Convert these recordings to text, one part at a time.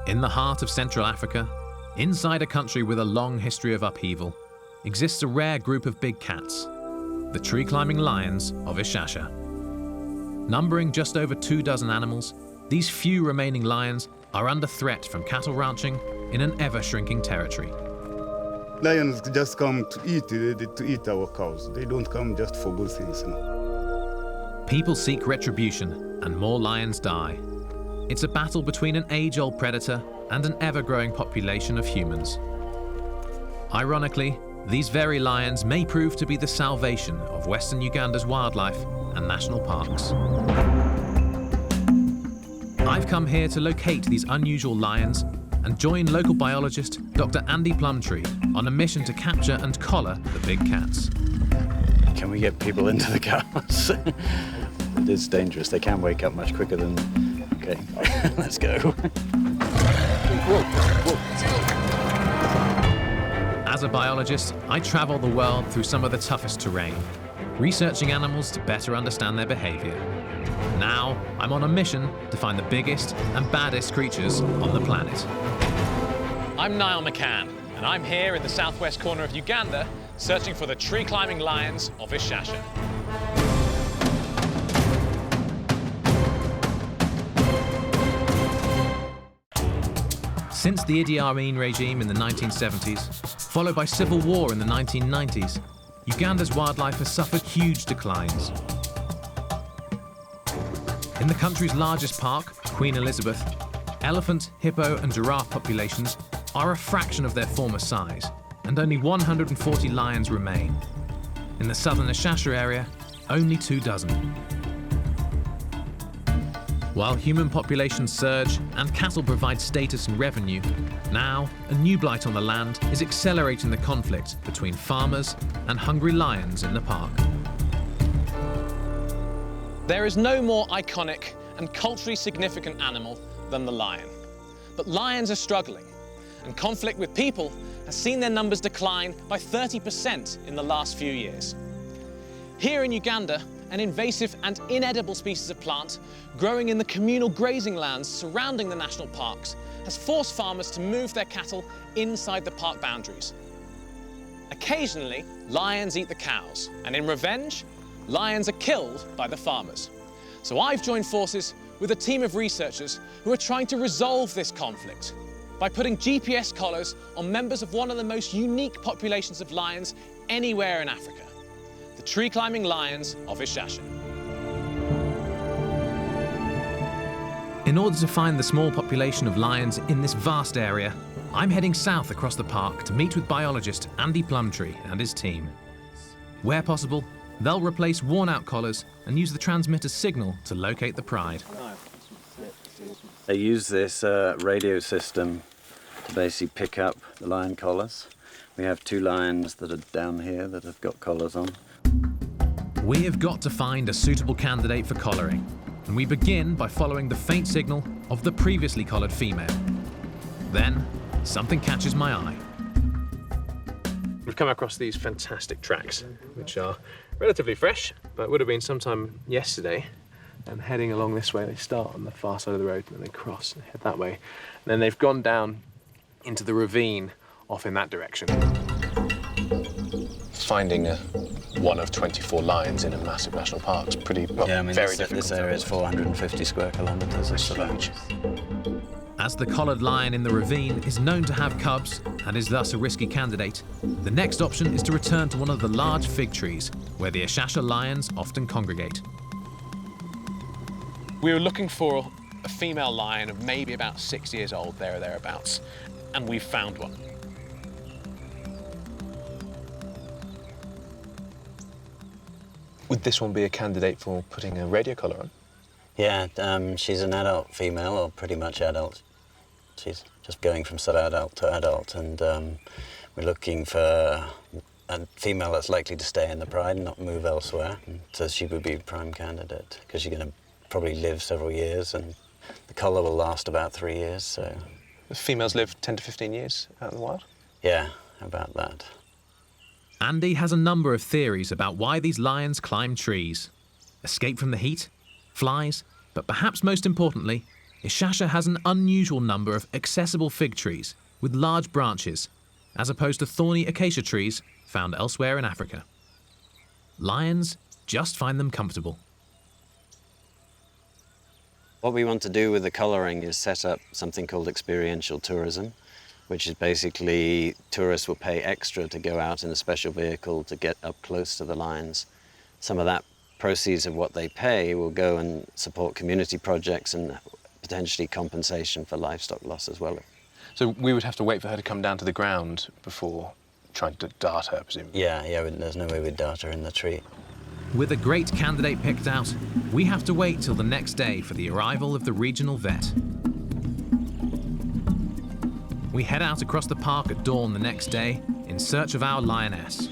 In the heart of Central Africa, inside a country with a long history of upheaval, exists a rare group of big cats, the tree-climbing lions of Ishasha. Numbering just over 24 animals, these few remaining lions are under threat from cattle ranching in an ever-shrinking territory. Lions just come to eat our cows. They don't come just for good things. People seek retribution, and more lions die. It's a battle between an age-old predator and an ever-growing population of humans. Ironically, these very lions may prove to be the salvation of Western Uganda's wildlife and national parks. I've come here to locate these unusual lions and join local biologist Dr. Andy Plumtree on a mission to capture and collar the big cats. Can we get people into the cars? It is dangerous. They can wake up much quicker than... Okay, let's go. As a biologist, I travel the world through some of the toughest terrain, researching animals to better understand their behavior. Now, I'm on a mission to find the biggest and baddest creatures on the planet. I'm Niall McCann, and I'm here in the southwest corner of Uganda, searching for the tree-climbing lions of Ishasha. Since the Idi Amin regime in the 1970s, followed by civil war in the 1990s, Uganda's wildlife has suffered huge declines. In the country's largest park, Queen Elizabeth, elephant, hippo and giraffe populations are a fraction of their former size, and only 140 lions remain. In the southern Ishasha area, only 24. While human populations surge and cattle provide status and revenue, now a new blight on the land is accelerating the conflict between farmers and hungry lions in the park. There is no more iconic and culturally significant animal than the lion. But lions are struggling, and conflict with people has seen their numbers decline by 30% in the last few years. Here in Uganda, an invasive and inedible species of plant growing in the communal grazing lands surrounding the national parks has forced farmers to move their cattle inside the park boundaries. Occasionally, lions eat the cows, and in revenge, lions are killed by the farmers. So I've joined forces with a team of researchers who are trying to resolve this conflict by putting GPS collars on members of one of the most unique populations of lions anywhere in Africa, the tree-climbing lions of Ishasha. In order to find the small population of lions in this vast area, I'm heading south across the park to meet with biologist Andy Plumtree and his team. Where possible, they'll replace worn-out collars and use the transmitter's signal to locate the pride. They use this radio system to basically pick up the lion collars. We have 2 lions that are down here that have got collars on. We have got to find a suitable candidate for collaring, and we begin by following the faint signal of the previously collared female. Then, something catches my eye. We've come across these fantastic tracks, which are relatively fresh, but would have been sometime yesterday. And heading along this way, they start on the far side of the road, and then they cross and head that way. And then they've gone down into the ravine off in that direction. Finding one of 24 lions in a massive national park is pretty, very difficult. This area is 450 square kilometres. It's huge. As the collared lion in the ravine is known to have cubs and is thus a risky candidate, the next option is to return to one of the large fig trees where the Ishasha lions often congregate. We were looking for a female lion of maybe about 6 years old, there or thereabouts, and we've found one. Would this one be a candidate for putting a radio collar on? Yeah, she's an adult female, or pretty much adult. She's just going from sub-adult to adult, and we're looking for a female that's likely to stay in the pride and not move elsewhere. And so she would be a prime candidate, because she's going to probably live several years, and the collar will last about 3 years, so... The females live 10 to 15 years out in the wild? Yeah, about that. Andy has a number of theories about why these lions climb trees. Escape from the heat, flies, but perhaps most importantly, Ishasha has an unusual number of accessible fig trees with large branches, as opposed to thorny acacia trees found elsewhere in Africa. Lions just find them comfortable. What we want to do with the colouring is set up something called experiential tourism, which is basically tourists will pay extra to go out in a special vehicle to get up close to the lions. Some of that proceeds of what they pay will go and support community projects and potentially compensation for livestock loss as well. So we would have to wait for her to come down to the ground before trying to dart her, presumably? Yeah, there's no way we'd dart her in the tree. With a great candidate picked out, we have to wait till the next day for the arrival of the regional vet. We head out across the park at dawn the next day in search of our lioness.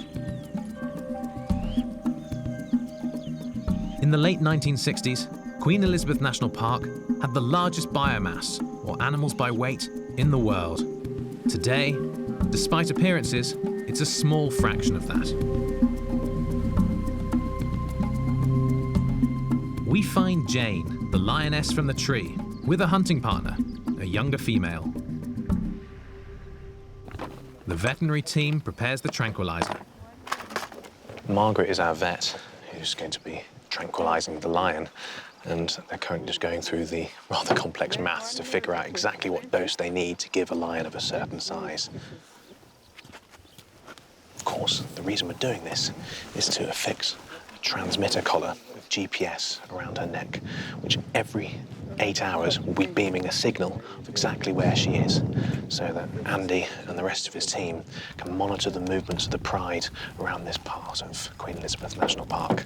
In the late 1960s, Queen Elizabeth National Park had the largest biomass, or animals by weight, in the world. Today, despite appearances, it's a small fraction of that. We find Jane, the lioness from the tree, with a hunting partner, a younger female. The veterinary team prepares the tranquilizer. Margaret is our vet, who's going to be tranquilising the lion, and they're currently just going through the rather complex maths to figure out exactly what dose they need to give a lion of a certain size. Of course, the reason we're doing this is to affix a transmitter collar with GPS around her neck, which every 8 hours will be beaming a signal of exactly where she is, so that Andy and the rest of his team can monitor the movements of the pride around this part of Queen Elizabeth National Park,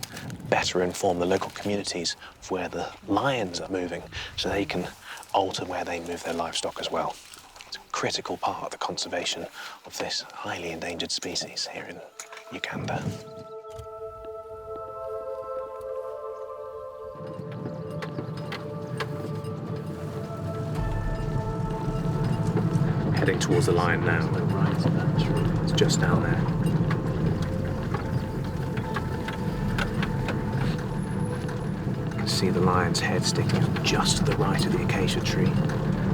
better inform the local communities of where the lions are moving, so they can alter where they move their livestock as well. It's a critical part of the conservation of this highly endangered species here in Uganda. Heading towards the lion now. It's just down there. You can see the lion's head sticking up just to the right of the acacia tree.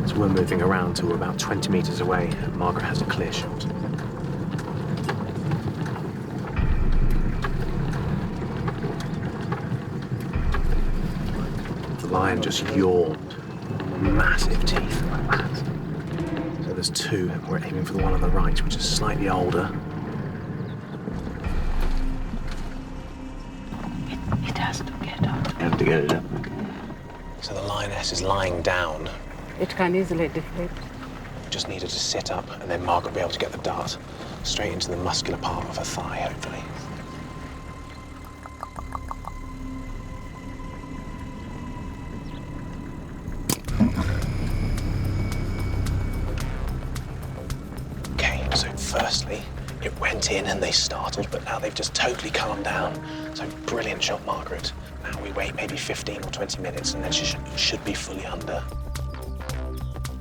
So we're moving around till we're about 20 metres away, and Margaret has a clear shot. The lion just yawned, massive teeth like that. There's two. We're aiming for the one on the right, which is slightly older. It has to get up. You have to get it up. So the lioness is lying down. It can easily deflate. We just need her to sit up, and then Margaret will be able to get the dart straight into the muscular part of her thigh, hopefully. Firstly, it went in and they startled, but now they've just totally calmed down. So brilliant shot, Margaret. Now we wait maybe 15 or 20 minutes and then she should be fully under.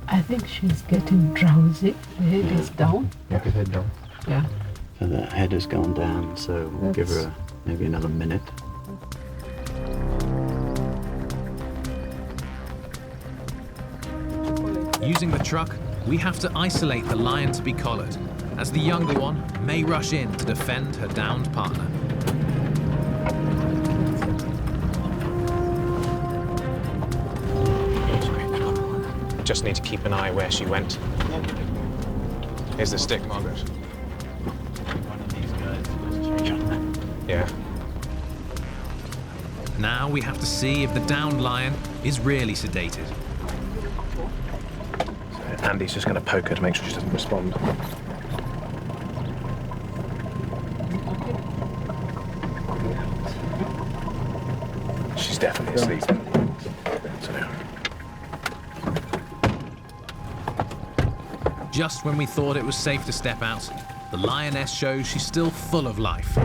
I think she's getting drowsy. The head is down. Yeah, her head down. Yeah. So the head has gone down, so we'll give her maybe another minute. Using the truck, we have to isolate the lion to be collared, as the younger one may rush in to defend her downed partner. Just need to keep an eye where she went. Here's the stick, Margaret. Yeah. Now we have to see if the downed lion is really sedated. So Andy's just going to poke her to make sure she doesn't respond. She's definitely asleep. So, Just when we thought it was safe to step out, the lioness shows she's still full of life.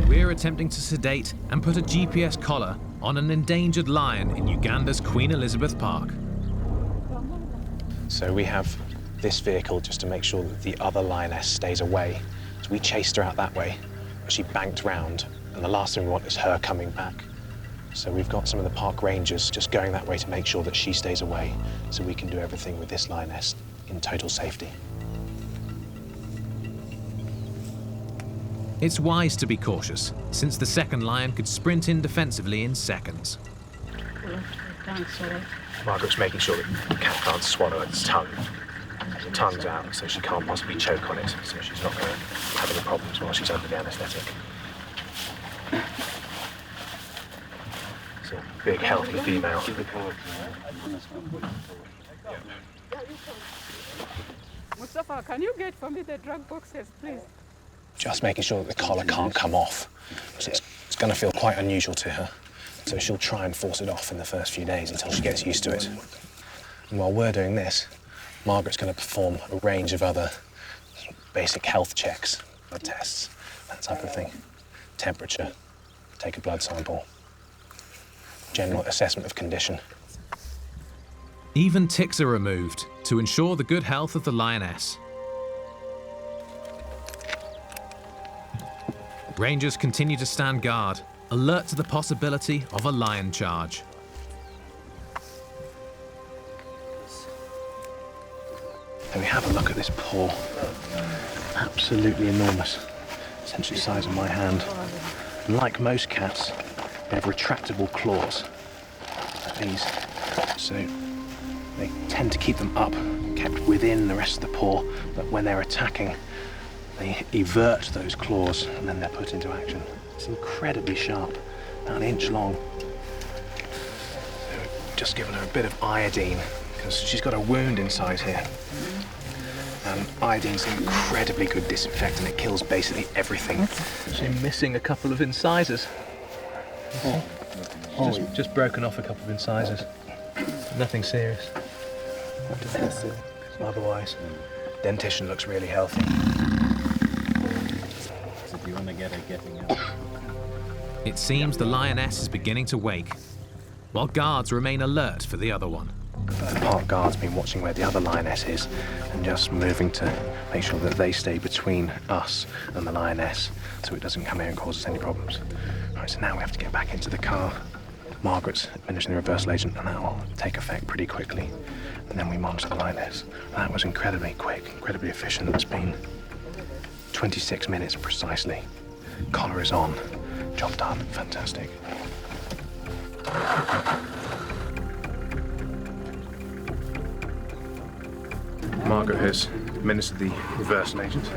We're attempting to sedate and put a GPS collar on an endangered lion in Uganda's Queen Elizabeth Park. So we have this vehicle just to make sure that the other lioness stays away. So we chased her out that way, but she banked round And the last thing we want is her coming back. So we've got some of the park rangers just going that way to make sure that she stays away, so we can do everything with this lioness in total safety. It's wise to be cautious, since the second lion could sprint in defensively in seconds. Margaret's making sure that the cat can't swallow its tongue. The tongue's out, so she can't possibly choke on it, so she's not going to have any problems while she's under the anaesthetic. It's a big, healthy female. Mustafa, can you get for me the drug boxes, please? Just making sure that the collar can't come off. So it's going to feel quite unusual to her. So she'll try and force it off in the first few days until she gets used to it. And while we're doing this, Margaret's going to perform a range of other basic health checks, blood tests, that type of thing. Temperature, take a blood sample, general assessment of condition. Even ticks are removed to ensure the good health of the lioness. Rangers continue to stand guard, alert to the possibility of a lion charge. And we have a look at this paw. Absolutely enormous. Essentially the size of my hand. And like most cats, they have retractable claws, like these. So they tend to keep them up, kept within the rest of the paw, but when they're attacking, they evert those claws and then they're put into action. It's incredibly sharp, about 1 inch long. So we've just given her a bit of iodine because she's got a wound inside here. And iodine's an incredibly good disinfectant. It kills basically everything. She's missing a couple of incisors. Just broken off a couple of incisors. Nothing serious. Otherwise, dentition looks really healthy. It seems the lioness is beginning to wake, while guards remain alert for the other one. The park guard's been watching where the other lioness is and just moving to make sure that they stay between us and the lioness so it doesn't come here and cause us any problems. Right, so now we have to get back into the car. Margaret's administering the reversal agent and that will take effect pretty quickly. And then we monitor the lioness. That was incredibly quick, incredibly efficient. It's been 26 minutes precisely. Collar is on. Job done. Fantastic. Margaret has administered the reversal agent,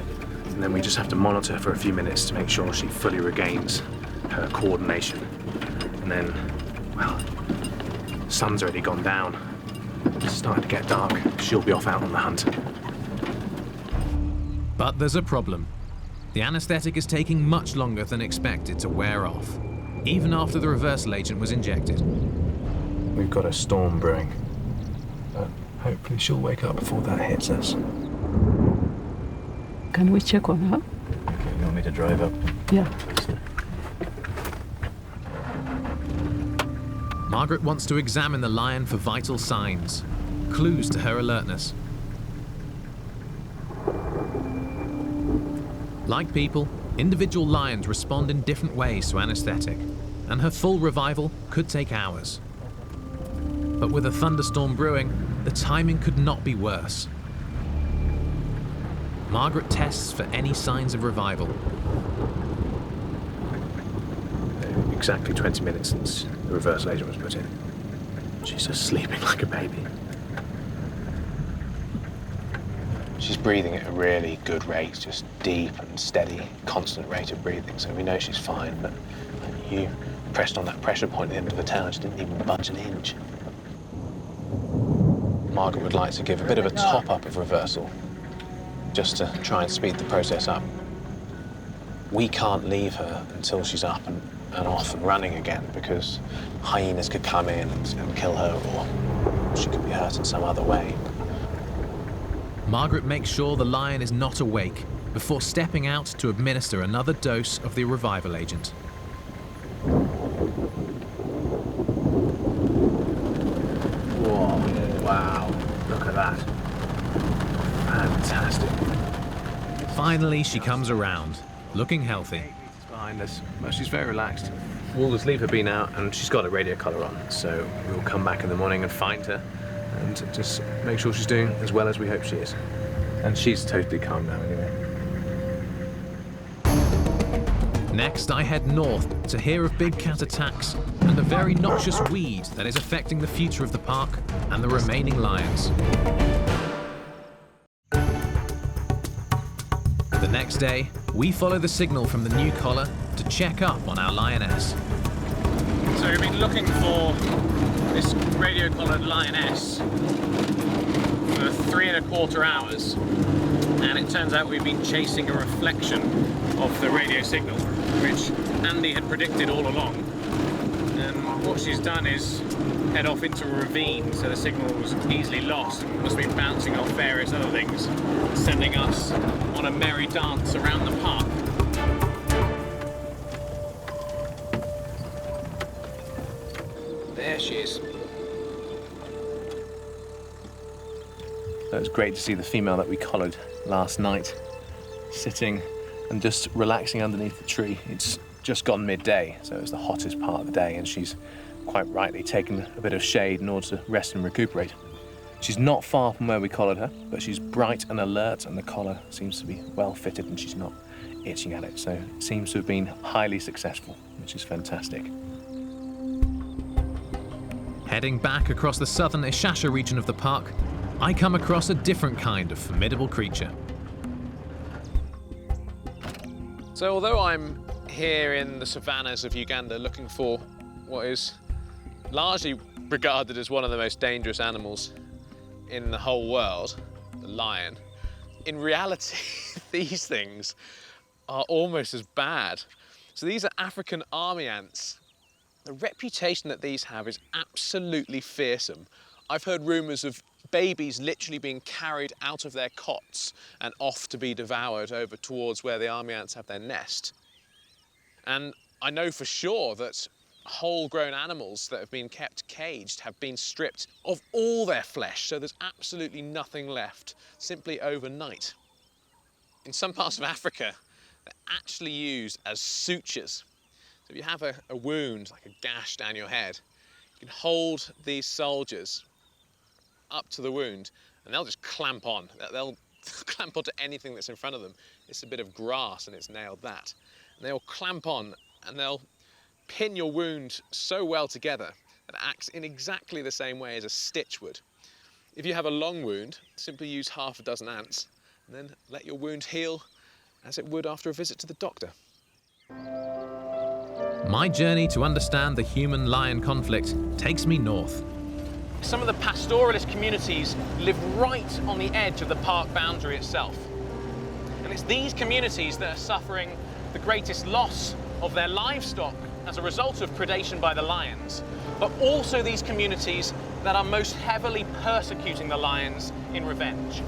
and then we just have to monitor her for a few minutes to make sure she fully regains her coordination. And then, well, the sun's already gone down. It's starting to get dark. She'll be off out on the hunt. But there's a problem. The anaesthetic is taking much longer than expected to wear off, even after the reversal agent was injected. We've got a storm brewing, but hopefully she'll wake up before that hits us. Can we check on her? Okay, you want me to drive up? Yeah. Margaret wants to examine the lion for vital signs, clues to her alertness. Like people, individual lions respond in different ways to anaesthetic, and her full revival could take hours. But with a thunderstorm brewing, the timing could not be worse. Margaret tests for any signs of revival. Exactly 20 minutes since the reversal agent was put in. She's just sleeping like a baby. She's breathing at a really good rate, just deep and steady, constant rate of breathing, so we know she's fine, but you pressed on that pressure point at the end of the tower, she didn't even budge an inch. Margaret would like to give a bit of a top-up of reversal, just to try and speed the process up. We can't leave her until she's up and off and running again, because hyenas could come in and kill her, or she could be hurt in some other way. Margaret makes sure the lion is not awake before stepping out to administer another dose of the revival agent. Whoa, wow, look at that. Fantastic. Finally, she comes around, looking healthy. behind us, but she's very relaxed. We'll just leave her be now, and she's got a radio collar on, so we'll come back in the morning and find her and just make sure she's doing as well as we hope she is. And she's totally calm now anyway. Next, I head north to hear of big cat attacks and a very noxious weed that is affecting the future of the park and the remaining lions. The next day, we follow the signal from the new collar to check up on our lioness. So we've been looking for this radio-collared lioness for 3¼ hours, and it turns out we've been chasing a reflection of the radio signal, which Andy had predicted all along. And what she's done is head off into a ravine, so the signal was easily lost. It must have been bouncing off various other things, sending us on a merry dance around the park. There she is. So it's great to see the female that we collared last night sitting and just relaxing underneath the tree. It's just gone midday, so it's the hottest part of the day, and she's quite rightly taken a bit of shade in order to rest and recuperate. She's not far from where we collared her, but she's bright and alert, and the collar seems to be well fitted and she's not itching at it, so it seems to have been highly successful, which is fantastic. Heading back across the southern Ishasha region of the park, I come across a different kind of formidable creature. So although I'm here in the savannas of Uganda looking for what is largely regarded as one of the most dangerous animals in the whole world, the lion, in reality, these things are almost as bad. So these are African army ants. The reputation that these have is absolutely fearsome. I've heard rumours of babies literally being carried out of their cots and off to be devoured over towards where the army ants have their nest. And I know for sure that whole-grown animals that have been kept caged have been stripped of all their flesh, so there's absolutely nothing left, simply overnight. In some parts of Africa, they're actually used as sutures. So if you have a wound, like a gash down your head, you can hold these soldiers up to the wound and they'll just clamp on. They'll clamp onto anything that's in front of them. It's a bit of grass and it's nailed that. And they'll clamp on and they'll pin your wound so well together that it acts in exactly the same way as a stitch would. If you have a long wound, simply use half a dozen ants and then let your wound heal as it would after a visit to the doctor. My journey to understand the human-lion conflict takes me north. Some of the pastoralist communities live right on the edge of the park boundary itself. And it's these communities that are suffering the greatest loss of their livestock as a result of predation by the lions, but also these communities that are most heavily persecuting the lions in revenge.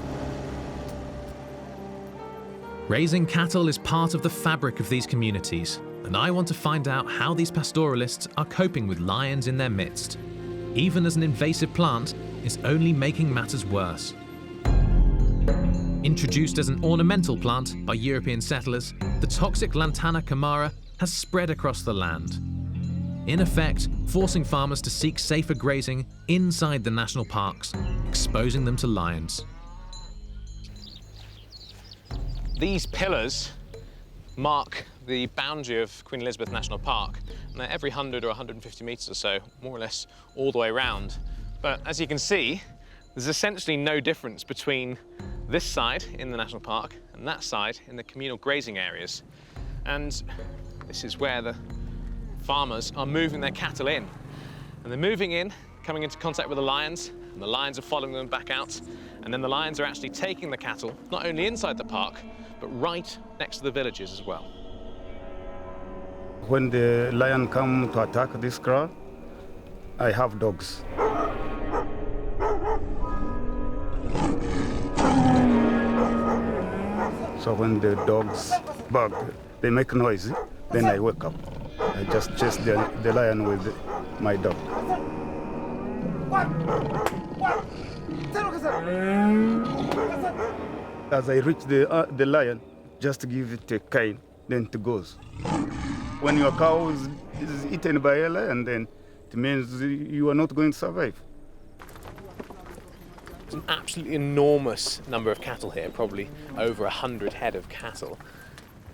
Raising cattle is part of the fabric of these communities, and I want to find out how these pastoralists are coping with lions in their midst, even as an invasive plant is only making matters worse. Introduced as an ornamental plant by European settlers, the toxic Lantana camara has spread across the land, in effect forcing farmers to seek safer grazing inside the national parks, exposing them to lions. These pillars mark the boundary of Queen Elizabeth National Park, and they're every 100 or 150 metres or so, more or less all the way around. But as you can see, there's essentially no difference between this side in the national park and that side in the communal grazing areas. And this is where the farmers are moving their cattle in. And they're moving in, coming into contact with the lions, and the lions are following them back out. And then the lions are actually taking the cattle, not only inside the park, but right next to the villages as well. When the lion come to attack this crowd, I have dogs. So when the dogs bark, they make noise, then I wake up. I just chase the lion with my dog. As I reach the lion, just give it a cane, then it goes. When your cow is eaten by a lion, then it means you are not going to survive. It's an absolutely enormous number of cattle here, probably over 100 head of cattle,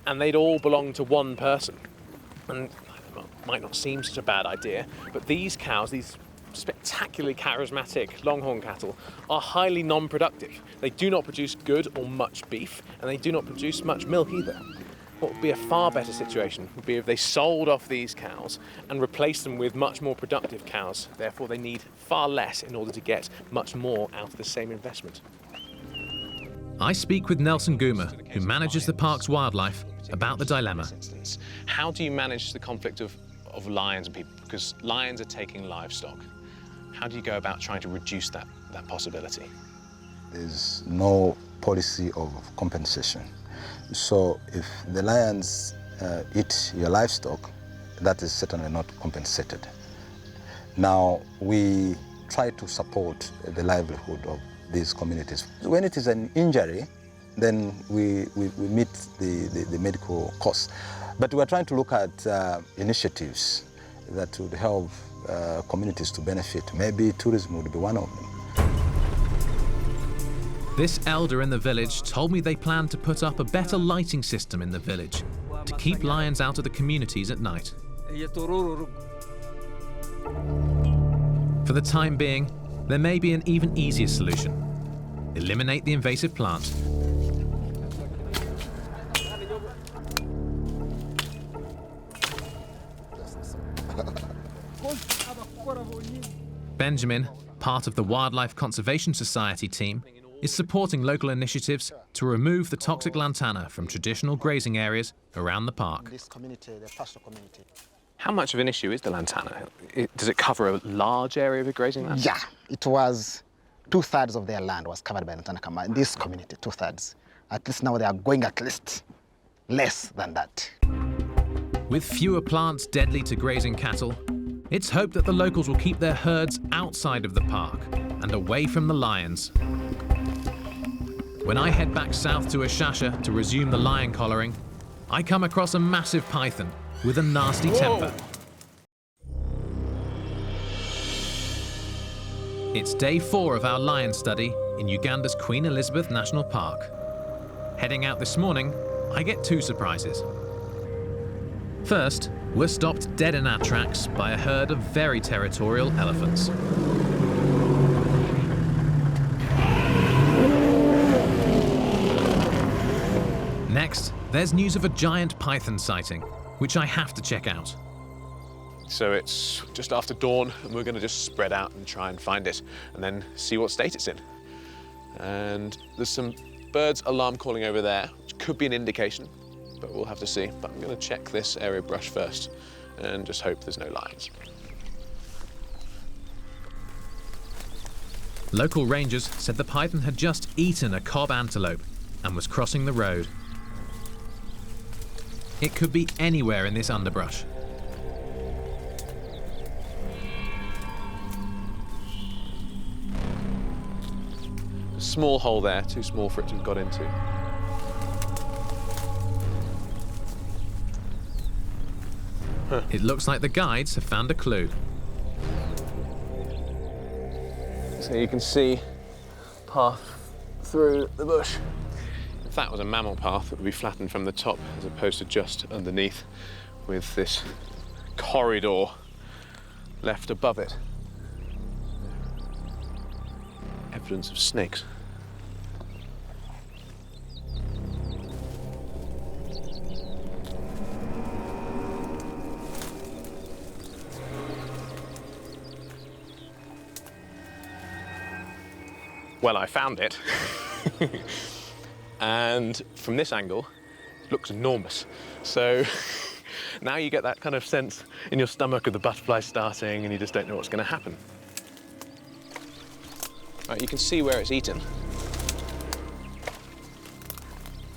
and they'd all belong to one person. And it might not seem such a bad idea, but these cows, these spectacularly charismatic longhorn cattle, are highly non-productive. They do not produce good or much beef, and they do not produce much milk either. What would be a far better situation would be if they sold off these cows and replaced them with much more productive cows. Therefore, they need far less in order to get much more out of the same investment. I speak with Nelson Goomer, who manages the park's wildlife, about the dilemma. How do you manage the conflict of lions and people? Because lions are taking livestock. How do you go about trying to reduce that possibility? There's no policy of compensation. So if the lions eat your livestock, that is certainly not compensated. Now, we try to support the livelihood of these communities. When it is an injury, then we meet the medical costs. But we're trying to look at initiatives that would help communities to benefit. Maybe tourism would be one of them. This elder in the village told me they plan to put up a better lighting system in the village to keep lions out of the communities at night. For the time being, there may be an even easier solution. Eliminate the invasive plant. Benjamin, part of the Wildlife Conservation Society team, is supporting local initiatives to remove the toxic lantana from traditional grazing areas around the park. How much of an issue is the lantana? Does it cover a large area of the grazing land? Yeah, it was 2/3 of their land was covered by lantana kama. In this community, 2/3. At least now they are going at least less than that. With fewer plants deadly to grazing cattle, it's hoped that the locals will keep their herds outside of the park and away from the lions. When I head back south to Ashasha to resume the lion collaring, I come across a massive python with a nasty temper. It's day 4 of our lion study in Uganda's Queen Elizabeth National Park. Heading out this morning, I get 2 surprises. First, we're stopped dead in our tracks by a herd of very territorial elephants. Next, there's news of a giant python sighting, which I have to check out. So it's just after dawn, and we're going to just spread out and try and find it, and then see what state it's in. And there's some birds alarm calling over there, which could be an indication, but we'll have to see. But I'm going to check this area of brush first, and just hope there's no lions. Local rangers said the python had just eaten a cob antelope and was crossing the road. It could be anywhere in this underbrush. A small hole there, too small for it to have got into. Huh. It looks like the guides have found a clue. So you can see path through the bush. If that was a mammal path, it would be flattened from the top as opposed to just underneath, with this corridor left above it. Evidence of snakes. Well, I found it. And from this angle, it looks enormous. So now you get that kind of sense in your stomach of the butterfly starting, and you just don't know what's going to happen. Right, you can see where it's eaten.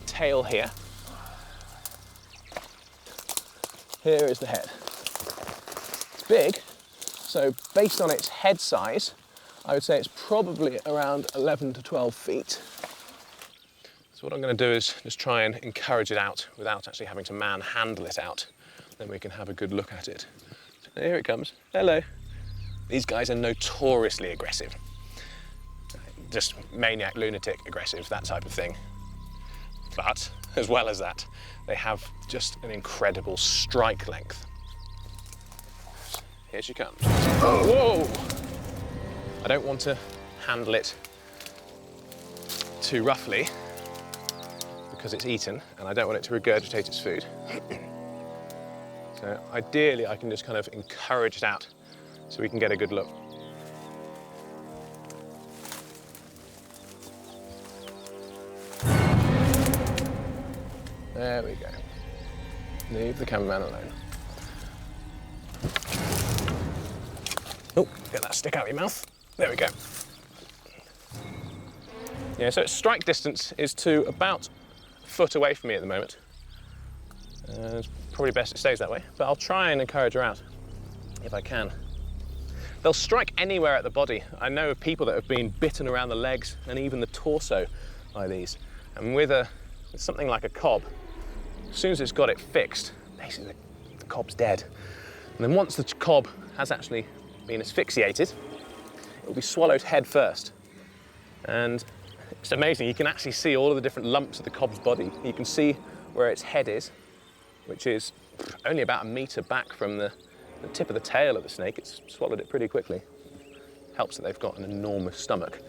Tail here. Here is the head. It's big, so based on its head size, I would say it's probably around 11 to 12 feet. So what I'm going to do is just try and encourage it out without actually having to manhandle it out. then we can have a good look at it. Here it comes. Hello. These guys are notoriously aggressive. Just maniac, lunatic, aggressive, that type of thing. But, as well as that, they have just an incredible strike length. Here she comes. Whoa! I don't want to handle it too roughly because it's eaten and I don't want it to regurgitate its food. So ideally I can just kind of encourage it out so we can get a good look. There we go. Leave the cameraman alone. Oh, get that stick out of your mouth. There we go. Yeah, so its strike distance is to about a foot away from me at the moment. It's probably best it stays that way, but I'll try and encourage her out if I can. They'll strike anywhere at the body. I know of people that have been bitten around the legs and even the torso by these. And with something like a cob, as soon as it's got it fixed, basically the cob's dead. And then once the cob has actually been asphyxiated, it will be swallowed head first. And it's amazing, you can actually see all of the different lumps of the cob's body. You can see where its head is, which is only about 1 metre back from the tip of the tail of the snake. It's swallowed it pretty quickly. Helps that they've got an enormous stomach.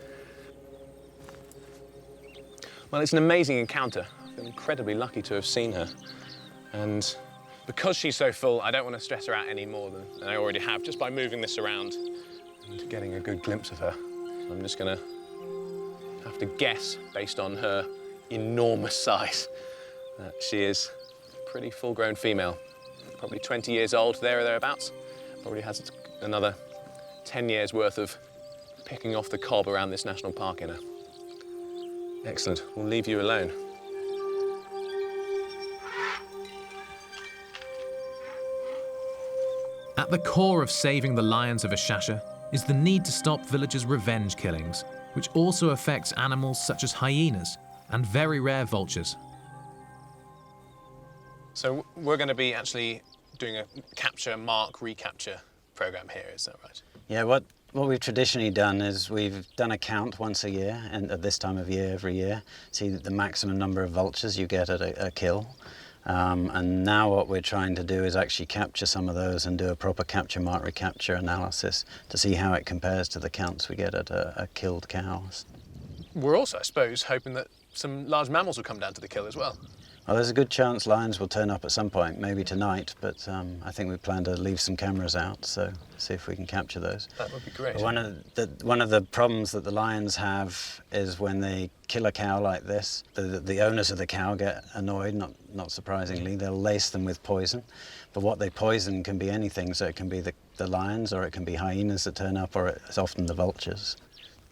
Well, it's an amazing encounter. I've been incredibly lucky to have seen her. And because she's so full, I don't want to stress her out any more than I already have, just by moving this around and getting a good glimpse of her. I'm just going to have to guess, based on her enormous size, that she is a pretty full-grown female. Probably 20 years old, there or thereabouts. Probably has another 10 years worth of picking off the cob around this national park in her. Excellent, we'll leave you alone. At the core of saving the lions of Ishasha is the need to stop villagers' revenge killings, which also affects animals such as hyenas and very rare vultures. So we're going to be actually doing a capture, mark, recapture program here, is that right? Yeah, what we've traditionally done is we've done a count once a year, and at this time of year, every year, see the maximum number of vultures you get at a kill. And now what we're trying to do is actually capture some of those and do a proper capture, mark, recapture analysis to see how it compares to the counts we get at a killed cow. We're also, I suppose, hoping that some large mammals will come down to the kill as well. Well, there's a good chance lions will turn up at some point, maybe tonight, but I think we plan to leave some cameras out, so see if we can capture those. That would be great. One of the problems that the lions have is when they kill a cow like this, the owners of the cow get annoyed, not surprisingly. They'll lace them with poison, but what they poison can be anything, so it can be the lions, or it can be hyenas that turn up, or it's often the vultures.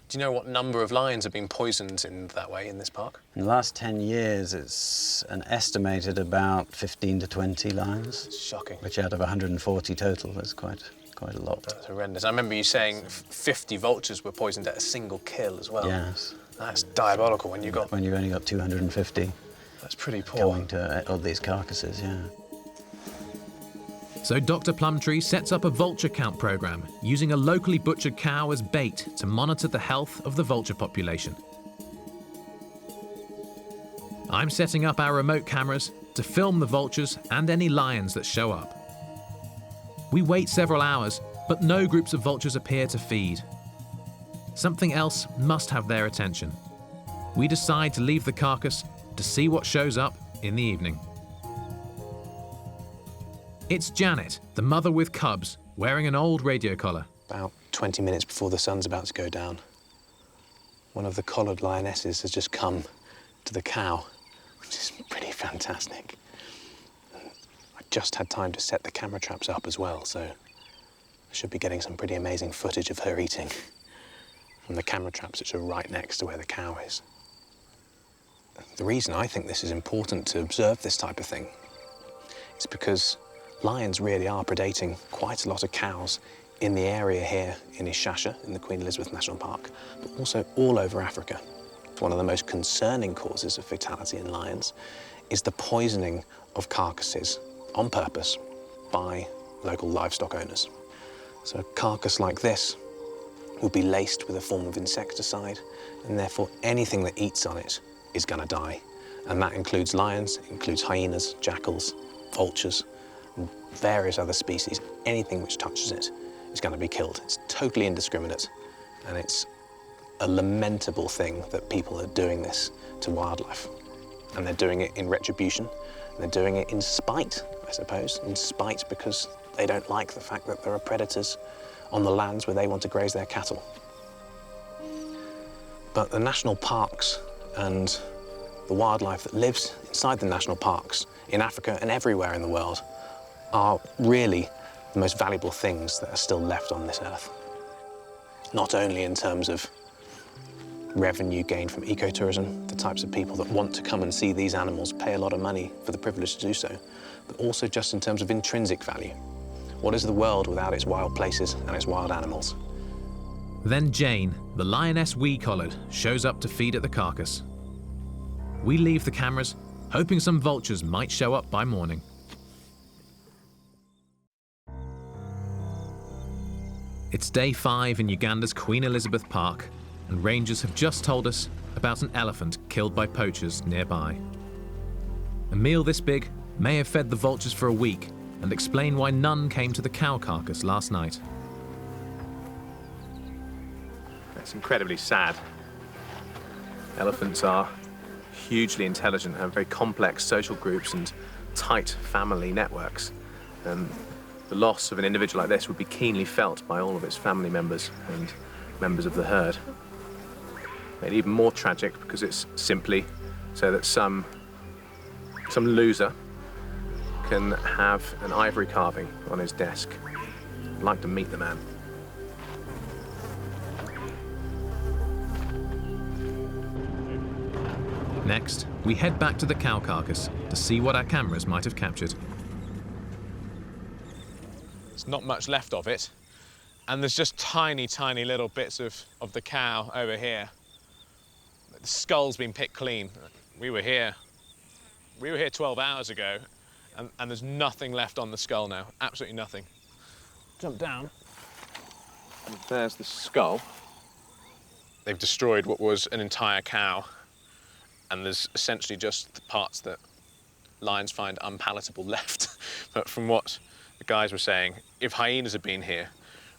Do you know what number of lions have been poisoned in that way in this park? In the last 10 years, it's an estimated about 15 to 20 lions. It's shocking. Which out of 140 total, that's quite a lot. That's horrendous. I remember you saying 50 vultures were poisoned at a single kill as well. Yes. That's diabolical when you've only got 250. That's pretty poor. Going to all these carcasses, yeah. So Dr. Plumtree sets up a vulture count program, using a locally butchered cow as bait to monitor the health of the vulture population. I'm setting up our remote cameras to film the vultures and any lions that show up. We wait several hours, but no groups of vultures appear to feed. Something else must have their attention. We decide to leave the carcass to see what shows up in the evening. It's Janet, the mother with cubs, wearing an old radio collar. About 20 minutes before the sun's about to go down, one of the collared lionesses has just come to the cow, which is pretty fantastic. I just had time to set the camera traps up as well, so I should be getting some pretty amazing footage of her eating from the camera traps which are right next to where the cow is. The reason I think this is important to observe this type of thing is because lions really are predating quite a lot of cows in the area here in Ishasha, in the Queen Elizabeth National Park, but also all over Africa. One of the most concerning causes of fatality in lions is the poisoning of carcasses on purpose by local livestock owners. So a carcass like this will be laced with a form of insecticide, and therefore anything that eats on it is going to die. And that includes lions, it includes hyenas, jackals, vultures, and various other species. Anything which touches it is going to be killed. It's totally indiscriminate, and it's a lamentable thing that people are doing this to wildlife. And they're doing it in retribution, and they're doing it in spite, I suppose, in spite because they don't like the fact that there are predators on the lands where they want to graze their cattle. But the national parks and the wildlife that lives inside the national parks in Africa and everywhere in the world are really the most valuable things that are still left on this earth. Not only in terms of revenue gained from ecotourism, the types of people that want to come and see these animals pay a lot of money for the privilege to do so, but also just in terms of intrinsic value. What is the world without its wild places and its wild animals? Then Jane, the lioness we collared, shows up to feed at the carcass. We leave the cameras, hoping some vultures might show up by morning. It's day 5 in Uganda's Queen Elizabeth Park, and rangers have just told us about an elephant killed by poachers nearby. A meal this big may have fed the vultures for a week and explain why none came to the cow carcass last night. That's incredibly sad. Elephants are hugely intelligent and have very complex social groups and tight family networks. And the loss of an individual like this would be keenly felt by all of its family members and members of the herd. Made even more tragic because it's simply so that some loser can have an ivory carving on his desk. I'd like to meet the man. Next, we head back to the cow carcass to see what our cameras might have captured. There's not much left of it, and there's just tiny, tiny little bits of the cow over here. The skull's been picked clean. We were here 12 hours ago, and there's nothing left on the skull now, absolutely nothing. Jump down. And there's the skull. They've destroyed what was an entire cow, and there's essentially just the parts that lions find unpalatable left. But from what the guys were saying, if hyenas had been here,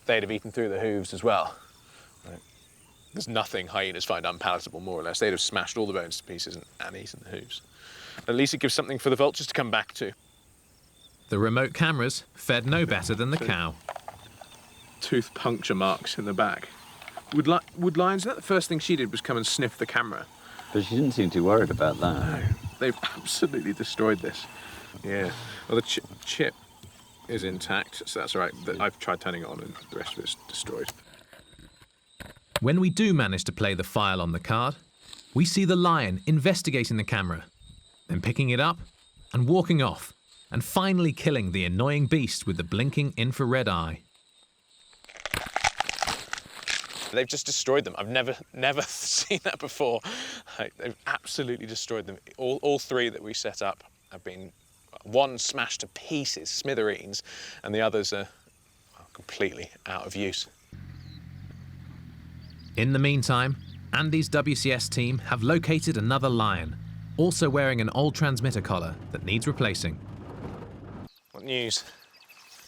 they'd have eaten through the hooves as well. Right. There's nothing hyenas find unpalatable, more or less. They'd have smashed all the bones to pieces and eaten the hooves. At least it gives something for the vultures to come back to. The remote cameras fared no better than the cow. Tooth puncture marks in the back. Would lions, that the first thing she did was come and sniff the camera? But she didn't seem too worried about that. No, they've absolutely destroyed this. Yeah, well the chip is intact, so that's all right. I've tried turning it on and the rest of it's destroyed. When we do manage to play the file on the card, we see the lion investigating the camera, then picking it up and walking off, and finally killing the annoying beast with the blinking infrared eye. They've just destroyed them. I've never seen that before. They've absolutely destroyed them. All 3 that we set up have been, one smashed to pieces, smithereens, and the others are completely out of use. In the meantime, Andy's WCS team have located another lion, also wearing an old transmitter collar that needs replacing. What news?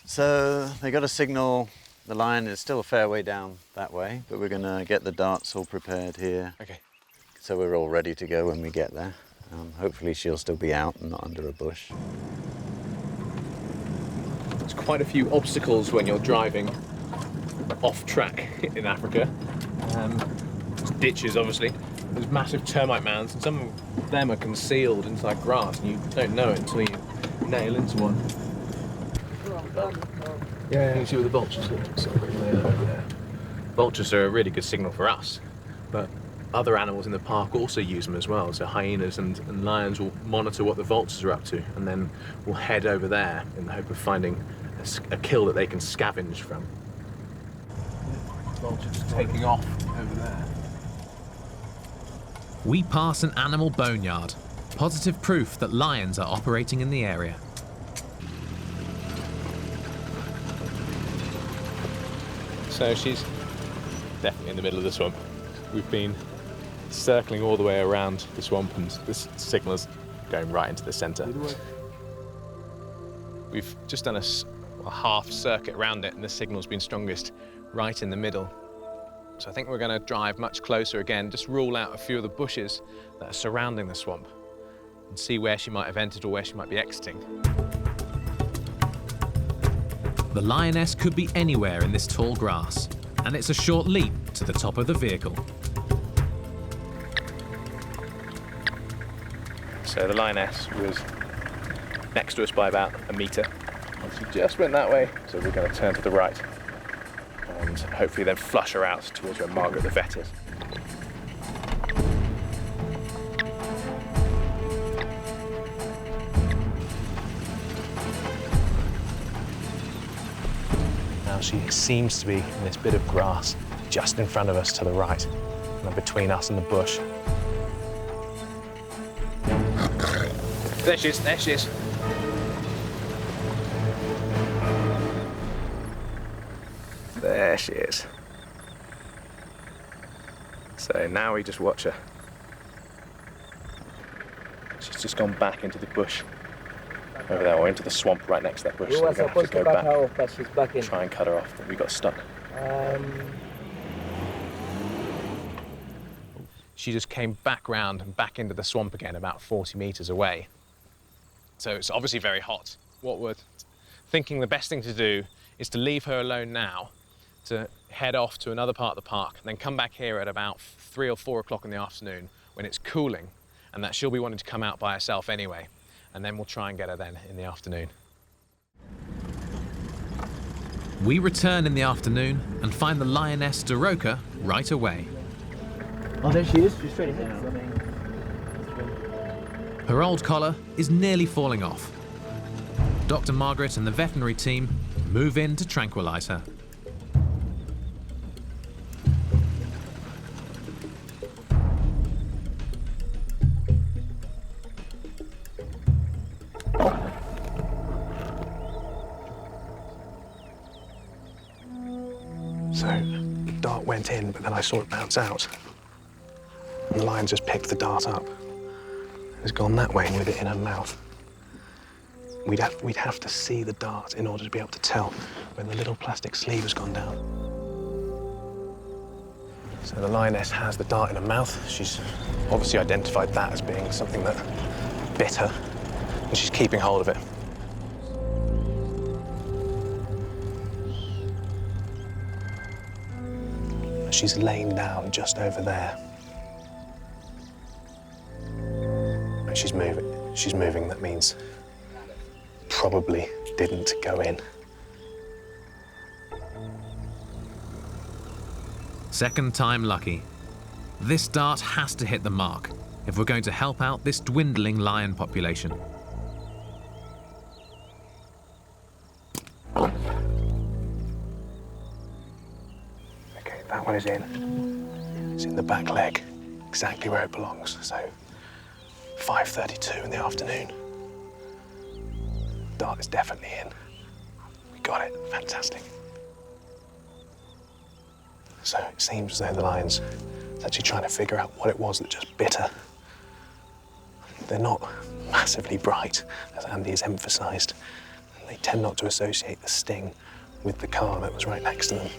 So they got a signal. The lion is still a fair way down that way, but we're going to get the darts all prepared here. Okay. So we're all ready to go when we get there. Hopefully she'll still be out and not under a bush. There's quite a few obstacles when you're driving off track in Africa. There's ditches, obviously. There's massive termite mounds, and some of them are concealed inside grass, and you don't know it until you nail into one. Yeah, you can see where the vultures are. Vultures are a really good signal for us, but other animals in the park also use them as well. So hyenas and lions will monitor what the vultures are up to, and then will head over there in the hope of finding a kill that they can scavenge from. Vultures taking off over there. We pass an animal boneyard, positive proof that lions are operating in the area. So she's definitely in the middle of the swamp. We've been circling all the way around the swamp and this signal's going right into the centre. We've just done a half circuit around it and the signal's been strongest right in the middle. So I think we're going to drive much closer again, just rule out a few of the bushes that are surrounding the swamp and see where she might have entered or where she might be exiting. The lioness could be anywhere in this tall grass, and it's a short leap to the top of the vehicle. So the lioness was next to us by about a metre, and she just went that way, so we're going to turn to the right and hopefully then flush her out towards where Margaret the vet is. Now she seems to be in this bit of grass just in front of us to the right, and between us and the bush. There she is, there she is. There she is. So now we just watch her. She's just gone back into the bush over there, or into the swamp right next to that bush. We So were we're going to have supposed to to go back back, her off, but she's back in. try and cut her off, but we got stuck. She just came back round and back into the swamp again about 40 metres away. So it's obviously very hot. What we're thinking the best thing to do is to leave her alone now, to head off to another part of the park, and then come back here at about 3 or 4 o'clock in the afternoon when it's cooling, and that she'll be wanting to come out by herself anyway. And then we'll try and get her then in the afternoon. We return in the afternoon and find the lioness Daroka right away. Oh, there she is. She's straight ahead. Her old collar is nearly falling off. Dr. Margaret and the veterinary team move in to tranquilise her. So the dart went in, but then I saw it bounce out. And the lion just picked the dart up. It's gone that way with it in her mouth. We'd have to see the dart in order to be able to tell when the little plastic sleeve has gone down. So the lioness has the dart in her mouth. She's obviously identified that as being something that bit her, and she's keeping hold of it. She's laying down just over there. And she's moving. She's moving, that means probably didn't go in. Second time lucky. This dart has to hit the mark if we're going to help out this dwindling lion population. Okay, that one is in. It's in the back leg, exactly where it belongs. So 5:32 in the afternoon. Dart is definitely in. We got it, fantastic. So it seems as though the lion's actually trying to figure out what it was that just bit her. They're not massively bright, as Andy has emphasised. They tend not to associate the sting with the car that was right next to them.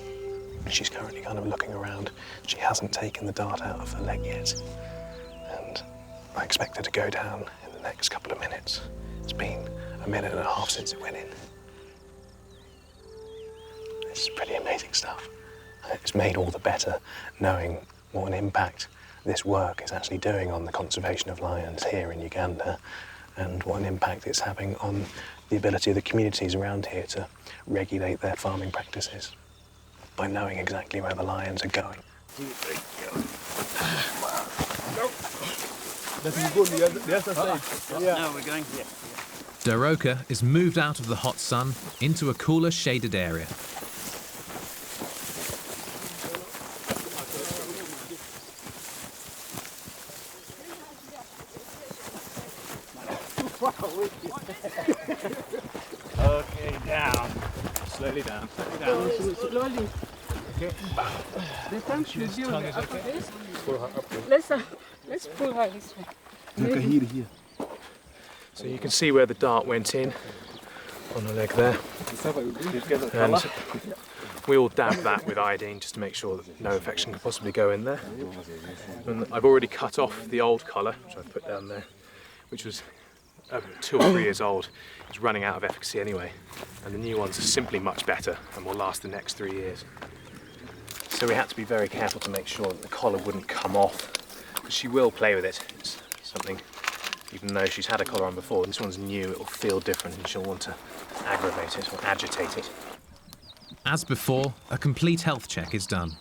She's currently kind of looking around. She hasn't taken the dart out of her leg yet. And I expect her to go down in the next couple of minutes. It's been a minute and a half since it went in. This is pretty amazing stuff. It's made all the better knowing what an impact this work is actually doing on the conservation of lions here in Uganda, and what an impact it's having on the ability of the communities around here to regulate their farming practices by knowing exactly where the lions are going. Now we're going here. Daroka is moved out of the hot sun into a cooler shaded area. Okay, down. Slowly down, slowly down. Slowly. The tongue should be on the upper base. Let's pull her this way. So you can see where the dart went in on the leg there. And we all dab that with iodine just to make sure that no infection can possibly go in there. And I've already cut off the old collar, which I've put down there, which was 2 or 3 years old. It's running out of efficacy anyway. And the new ones are simply much better and will last the next 3 years. So we had to be very careful to make sure that the collar wouldn't come off, because she will play with it. It's something, even though she's had a collar on before, this one's new, it'll feel different and she'll want to aggravate it or agitate it. As before, a complete health check is done.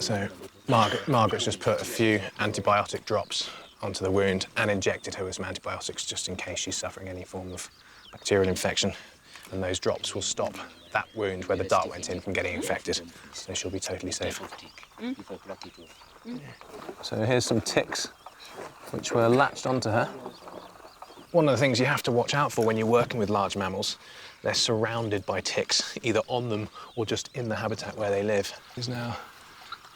So Margaret's just put a few antibiotic drops onto the wound and injected her with some antibiotics just in case she's suffering any form of bacterial infection. And those drops will stop that wound where the dart went in from getting infected. So she'll be totally safe. So here's some ticks which were latched onto her. One of the things you have to watch out for when you're working with large mammals, they're surrounded by ticks, either on them or just in the habitat where they live. It's now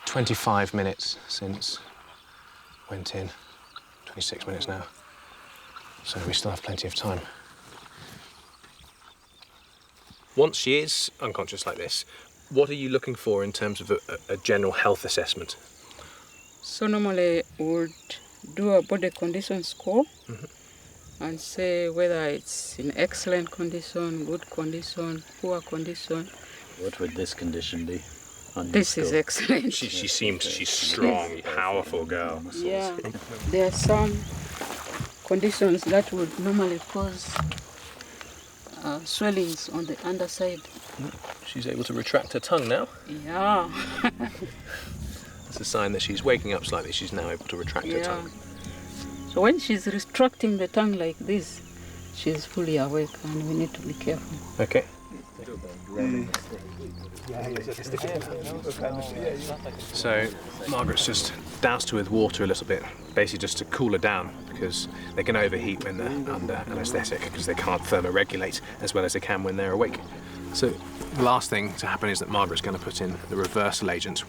25 minutes since went in, 26 minutes now. So we still have plenty of time. Once she is unconscious like this, what are you looking for in terms of a general health assessment? So normally we would do a body condition score and say whether it's in excellent condition, good condition, poor condition. What would this condition be? This is excellent. She seems, she's strong, powerful girl. Yeah, there are some conditions that would normally cause swellings on the underside. She's able to retract her tongue now. Yeah. That's a sign that she's waking up slightly. She's now able to retract her tongue. So when she's retracting the tongue like this, she's fully awake and we need to be careful. Okay. So Margaret's just doused her with water a little bit, basically just to cool her down, because they can overheat when they're under anaesthetic because they can't thermoregulate as well as they can when they're awake. So the last thing to happen is that Margaret's going to put in the reversal agent.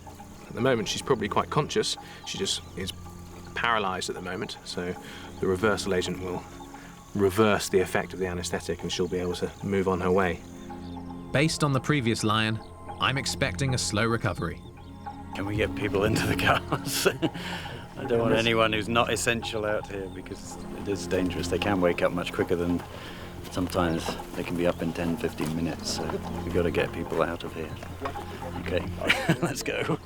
At the moment she's probably quite conscious, she just is paralysed at the moment, so the reversal agent will reverse the effect of the anaesthetic and she'll be able to move on her way. Based on the previous lion, I'm expecting a slow recovery. Can we get people into the cars? I don't want anyone who's not essential out here because it is dangerous. They can wake up much quicker than sometimes they can be up in 10, 15 minutes. So we've got to get people out of here. Okay, let's go.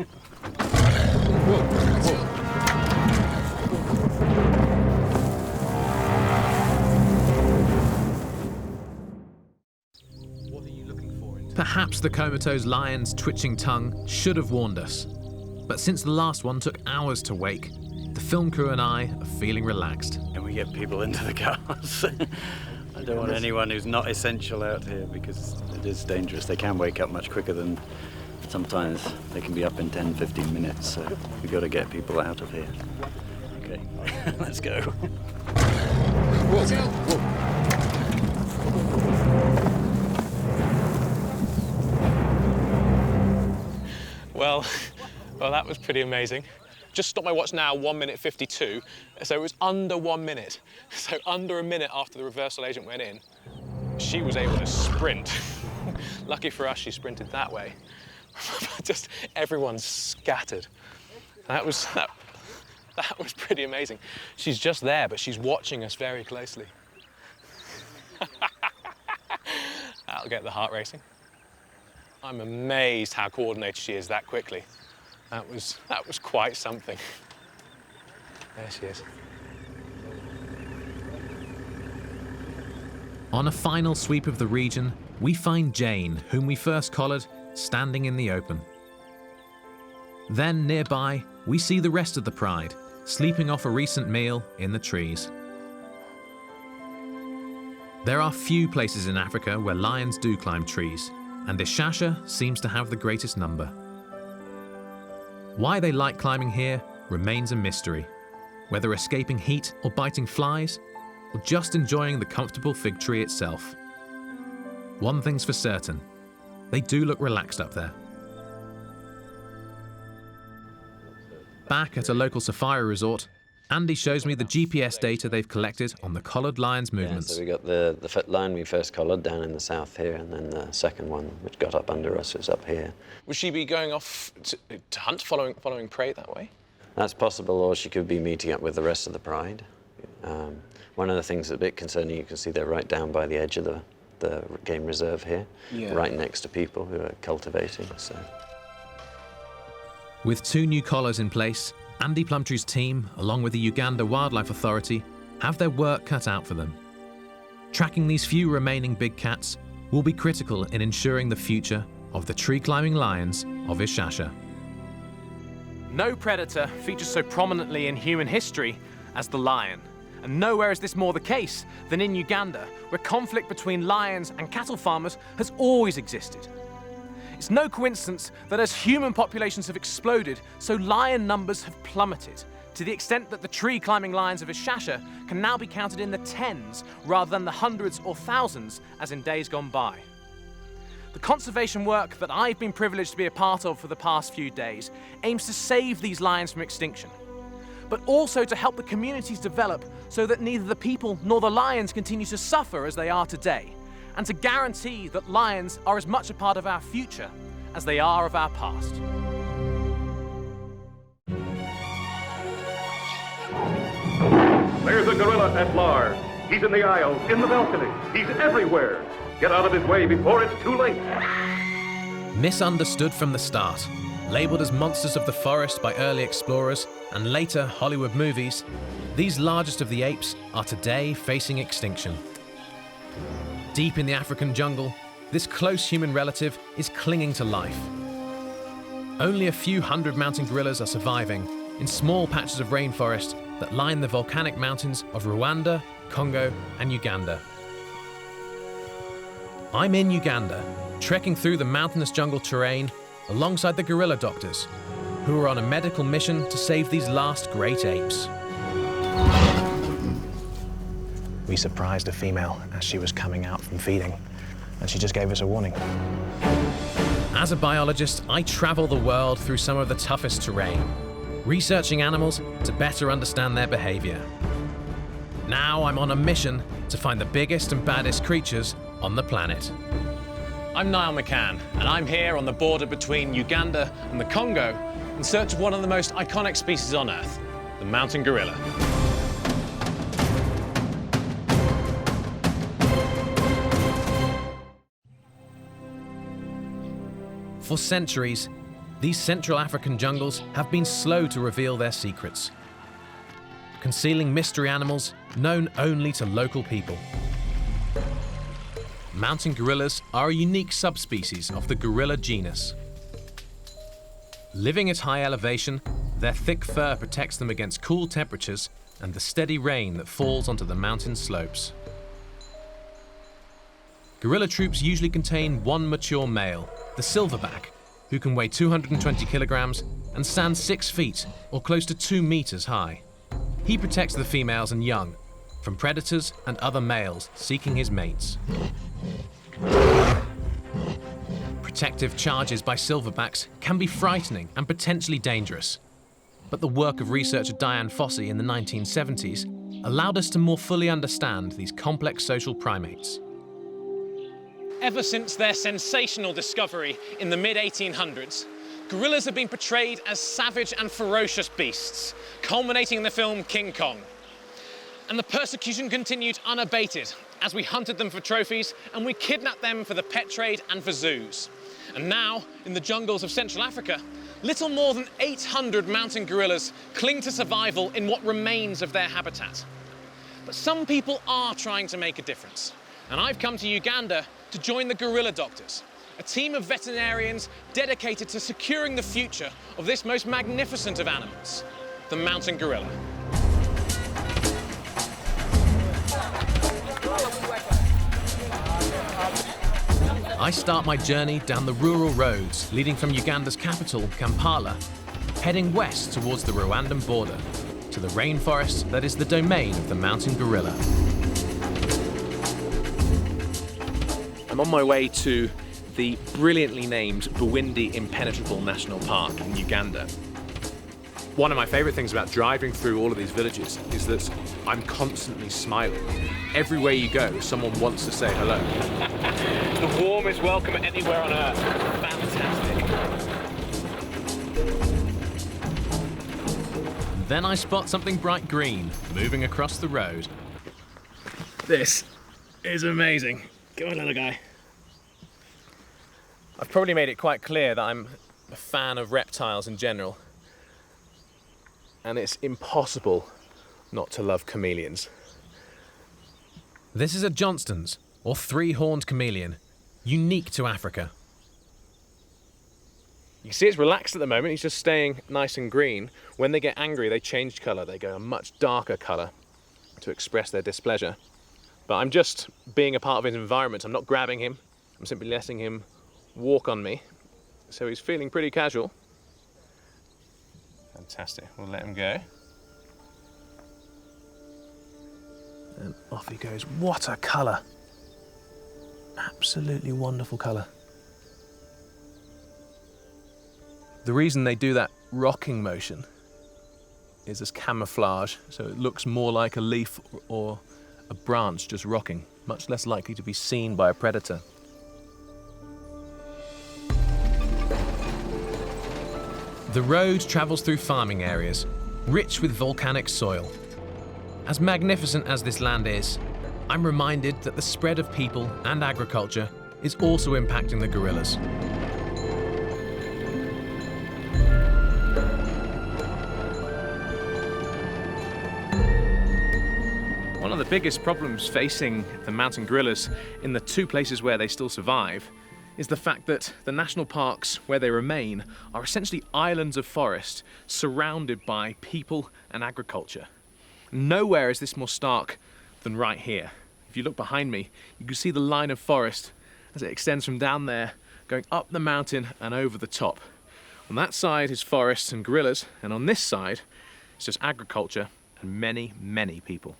Perhaps the comatose lion's twitching tongue should have warned us. But since the last one took hours to wake, the film crew and I are feeling relaxed. Can we get people into the cars? I don't want anyone who's not essential out here because it is dangerous. They can wake up much quicker than sometimes they can be up in 10, 15 minutes. So we've got to get people out of here. Okay, let's go. Whoa. Well, that was pretty amazing. Just stopped my watch now, 1 minute 52, so it was under 1 minute. So under a minute after the reversal agent went in, she was able to sprint. Lucky for us, she sprinted that way. Just everyone's scattered. That was pretty amazing. She's just there, but she's watching us very closely. That'll get the heart racing. I'm amazed how coordinated she is that quickly. That was quite something. There she is. On a final sweep of the region, we find Jane, whom we first collared, standing in the open. Then nearby, we see the rest of the pride, sleeping off a recent meal in the trees. There are few places in Africa where lions do climb trees, and Ishasha seems to have the greatest number. Why they like climbing here remains a mystery, whether escaping heat or biting flies, or just enjoying the comfortable fig tree itself. One thing's for certain, they do look relaxed up there. Back at a local safari resort, Andy shows me the GPS data they've collected on the collared lion's movements. Yeah, so we got the lion we first collared down in the south here, and then the second one, which got up under us, is up here. Would she be going off to hunt, following prey that way? That's possible, or she could be meeting up with the rest of the pride. One of the things that's a bit concerning, you can see they're right down by the edge of the game reserve here, right next to people who are cultivating. So. With 2 new collars in place, Andy Plumtree's team, along with the Uganda Wildlife Authority, have their work cut out for them. Tracking these few remaining big cats will be critical in ensuring the future of the tree-climbing lions of Ishasha. No predator features so prominently in human history as the lion. And nowhere is this more the case than in Uganda, where conflict between lions and cattle farmers has always existed. It's no coincidence that as human populations have exploded, so lion numbers have plummeted, to the extent that the tree-climbing lions of Ishasha can now be counted in the tens rather than the hundreds or thousands as in days gone by. The conservation work that I've been privileged to be a part of for the past few days aims to save these lions from extinction, but also to help the communities develop so that neither the people nor the lions continue to suffer as they are today, and to guarantee that lions are as much a part of our future as they are of our past. There's a gorilla at large. He's in the aisles, in the balcony. He's everywhere. Get out of his way before it's too late. Misunderstood from the start, labelled as monsters of the forest by early explorers and later Hollywood movies, these largest of the apes are today facing extinction. Deep in the African jungle, this close human relative is clinging to life. Only a few hundred mountain gorillas are surviving in small patches of rainforest that line the volcanic mountains of Rwanda, Congo, and Uganda. I'm in Uganda, trekking through the mountainous jungle terrain alongside the gorilla doctors, who are on a medical mission to save these last great apes. We surprised a female as she was coming out from feeding, and she just gave us a warning. As a biologist, I travel the world through some of the toughest terrain, researching animals to better understand their behavior. Now I'm on a mission to find the biggest and baddest creatures on the planet. I'm Niall McCann, and I'm here on the border between Uganda and the Congo in search of one of the most iconic species on Earth, the mountain gorilla. For centuries, these Central African jungles have been slow to reveal their secrets, concealing mystery animals known only to local people. Mountain gorillas are a unique subspecies of the gorilla genus. Living at high elevation, their thick fur protects them against cool temperatures and the steady rain that falls onto the mountain slopes. Gorilla troops usually contain one mature male, the silverback, who can weigh 220 kilograms and stand 6 feet or close to 2 meters high. He protects the females and young from predators and other males seeking his mates. Protective charges by silverbacks can be frightening and potentially dangerous, but the work of researcher Diane Fossey in the 1970s allowed us to more fully understand these complex social primates. Ever since their sensational discovery in the mid-1800s, gorillas have been portrayed as savage and ferocious beasts, culminating in the film King Kong. And the persecution continued unabated as we hunted them for trophies and we kidnapped them for the pet trade and for zoos. And now, in the jungles of Central Africa, little more than 800 mountain gorillas cling to survival in what remains of their habitat. But some people are trying to make a difference. And I've come to Uganda to join the gorilla doctors, a team of veterinarians dedicated to securing the future of this most magnificent of animals, the mountain gorilla. I start my journey down the rural roads leading from Uganda's capital, Kampala, heading west towards the Rwandan border, to the rainforest that is the domain of the mountain gorilla. I'm on my way to the brilliantly named Bwindi Impenetrable National Park in Uganda. One of my favourite things about driving through all of these villages is that I'm constantly smiling. Everywhere you go, someone wants to say hello. The warmest welcome anywhere on earth. Fantastic. Then I spot something bright green moving across the road. This is amazing. Go on, little guy. I've probably made it quite clear that I'm a fan of reptiles in general. And it's impossible not to love chameleons. This is a Johnston's, or three-horned chameleon, unique to Africa. You can see it's relaxed at the moment, he's just staying nice and green. When they get angry, they change colour, they go a much darker colour to express their displeasure. But I'm just being a part of his environment, I'm not grabbing him, I'm simply letting him walk on me. So he's feeling pretty casual. Fantastic, we'll let him go. And off he goes. What a colour! Absolutely wonderful colour. The reason they do that rocking motion is as camouflage, so it looks more like a leaf or a branch just rocking, much less likely to be seen by a predator. The road travels through farming areas, rich with volcanic soil. As magnificent as this land is, I'm reminded that the spread of people and agriculture is also impacting the gorillas. One of the biggest problems facing the mountain gorillas in the two places where they still survive is the fact that the national parks where they remain are essentially islands of forest surrounded by people and agriculture. Nowhere is this more stark than right here. If you look behind me, you can see the line of forest as it extends from down there, going up the mountain and over the top. On that side is forests and gorillas, and on this side, it's just agriculture and many, many people.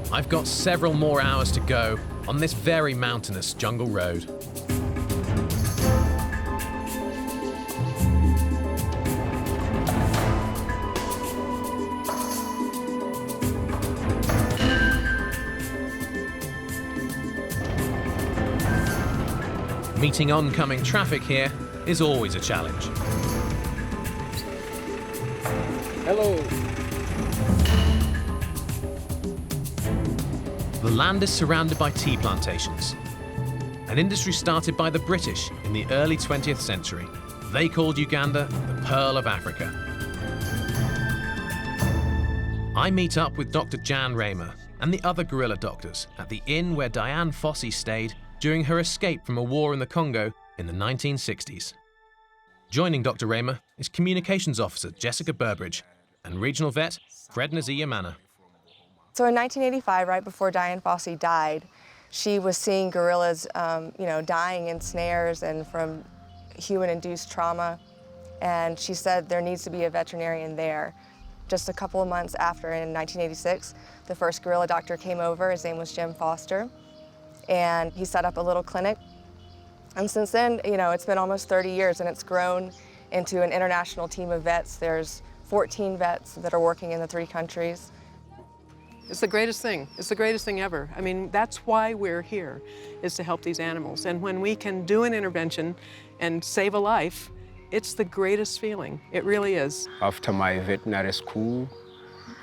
I've got several more hours to go on this very mountainous jungle road. Meeting oncoming traffic here is always a challenge. Hello. The land is surrounded by tea plantations, an industry started by the British in the early 20th century. They called Uganda the Pearl of Africa. I meet up with Dr. Jan Raymer and the other gorilla doctors at the inn where Diane Fossey stayed during her escape from a war in the Congo in the 1960s. Joining Dr. Raymer is Communications Officer Jessica Burbridge and Regional Vet Fred Naziyamana. So in 1985, right before Diane Fossey died, she was seeing gorillas dying in snares and from human-induced trauma. And she said there needs to be a veterinarian there. Just a couple of months after, in 1986, the first gorilla doctor came over. His name was Jim Foster. And he set up a little clinic. And since then, it's been almost 30 years and it's grown into an international team of vets. There's 14 vets that are working in the 3 countries. It's the greatest thing. It's the greatest thing ever. I mean, that's why we're here, is to help these animals. And when we can do an intervention and save a life, it's the greatest feeling. It really is. After my veterinary school,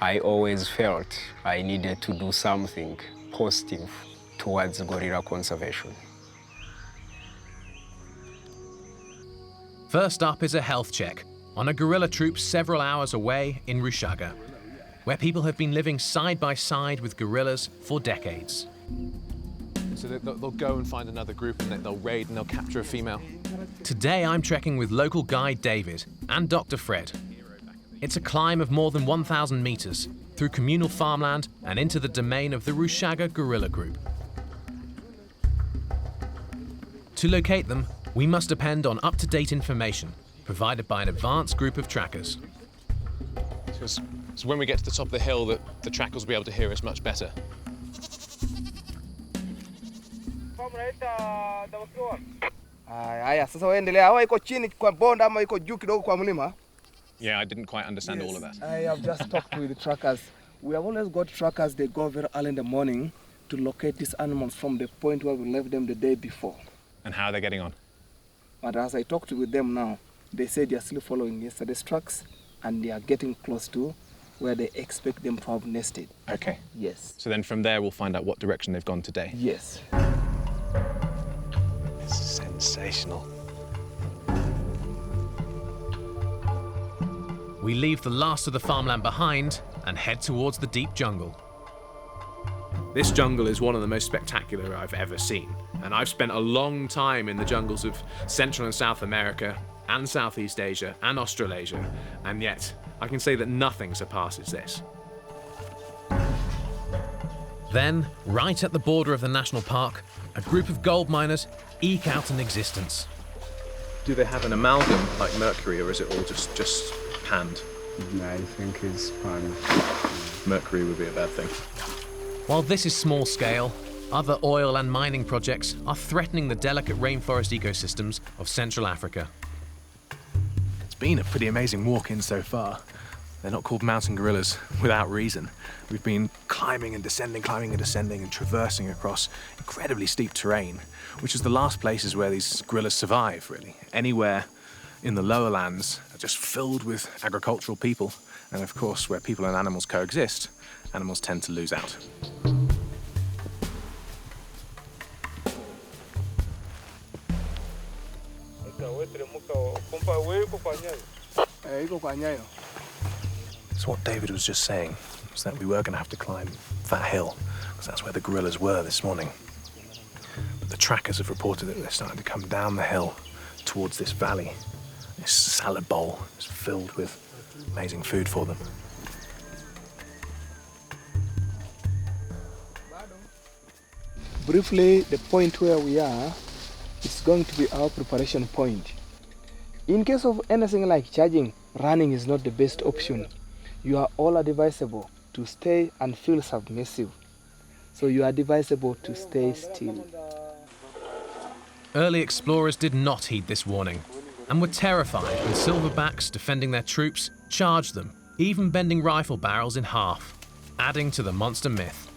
I always felt I needed to do something positive towards gorilla conservation. First up is a health check on a gorilla troop several hours away in Rushaga, where people have been living side by side with gorillas for decades. So they'll go and find another group and they'll raid and they'll capture a female. Today I'm trekking with local guide David and Dr. Fred. It's a climb of more than 1,000 meters through communal farmland and into the domain of the Rushaga gorilla group. To locate them, we must depend on up-to-date information provided by an advanced group of trackers. So when we get to the top of the hill, the trackers will be able to hear us much better. Haya, sasa waendelea. Hawa iko chini kwa bonda ama iko juu kidogo kwa mlima? Yeah, I didn't quite understand all of that. I have just talked with the trackers. We have always got trackers, they go very early in the morning to locate these animals from the point where we left them the day before. And how are they getting on? But as I talked with them now, they say they are still following yesterday's tracks and they are getting close to where they expect them to have nested. Okay. Yes. So then from there we'll find out what direction they've gone today. Yes. It's sensational. We leave the last of the farmland behind and head towards the deep jungle. This jungle is one of the most spectacular I've ever seen, and I've spent a long time in the jungles of Central and South America and Southeast Asia and Australasia, and yet I can say that nothing surpasses this. Then, right at the border of the national park, a group of gold miners eke out an existence. Do they have an amalgam like mercury, or is it all just panned? I think it's panned. Mercury would be a bad thing. While this is small scale, other oil and mining projects are threatening the delicate rainforest ecosystems of Central Africa. It's been a pretty amazing walk-in so far. They're not called mountain gorillas without reason. We've been climbing and descending and traversing across incredibly steep terrain, which is the last places where these gorillas survive, really. Anywhere in the lower lands are just filled with agricultural people, and of course, where people and animals coexist, animals tend to lose out. So what David was just saying was that we were going to have to climb that hill, because that's where the gorillas were this morning. But the trackers have reported that they're starting to come down the hill towards this valley. This salad bowl is filled with amazing food for them. Briefly, the point where we are is going to be our preparation point. In case of anything like charging, running is not the best option. You are all advisable to stay and feel submissive. So you are advisable to stay still. Early explorers did not heed this warning and were terrified when silverbacks defending their troops charged them, even bending rifle barrels in half, adding to the monster myth.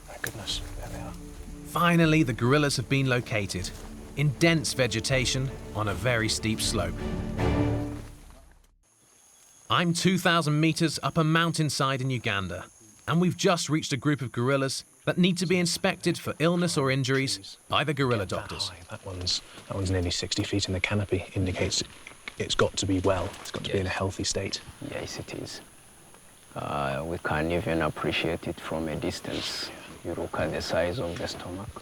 My goodness, there they are. Finally, the gorillas have been located in dense vegetation on a very steep slope. I'm 2,000 meters up a mountainside in Uganda, and we've just reached a group of gorillas that need to be inspected for illness or injuries by the gorilla doctors. That one's nearly 60 feet in the canopy, indicates it's got to be well. It's got to be in a healthy state. Yes, it is. We can even appreciate it from a distance. You look at the size of the stomach.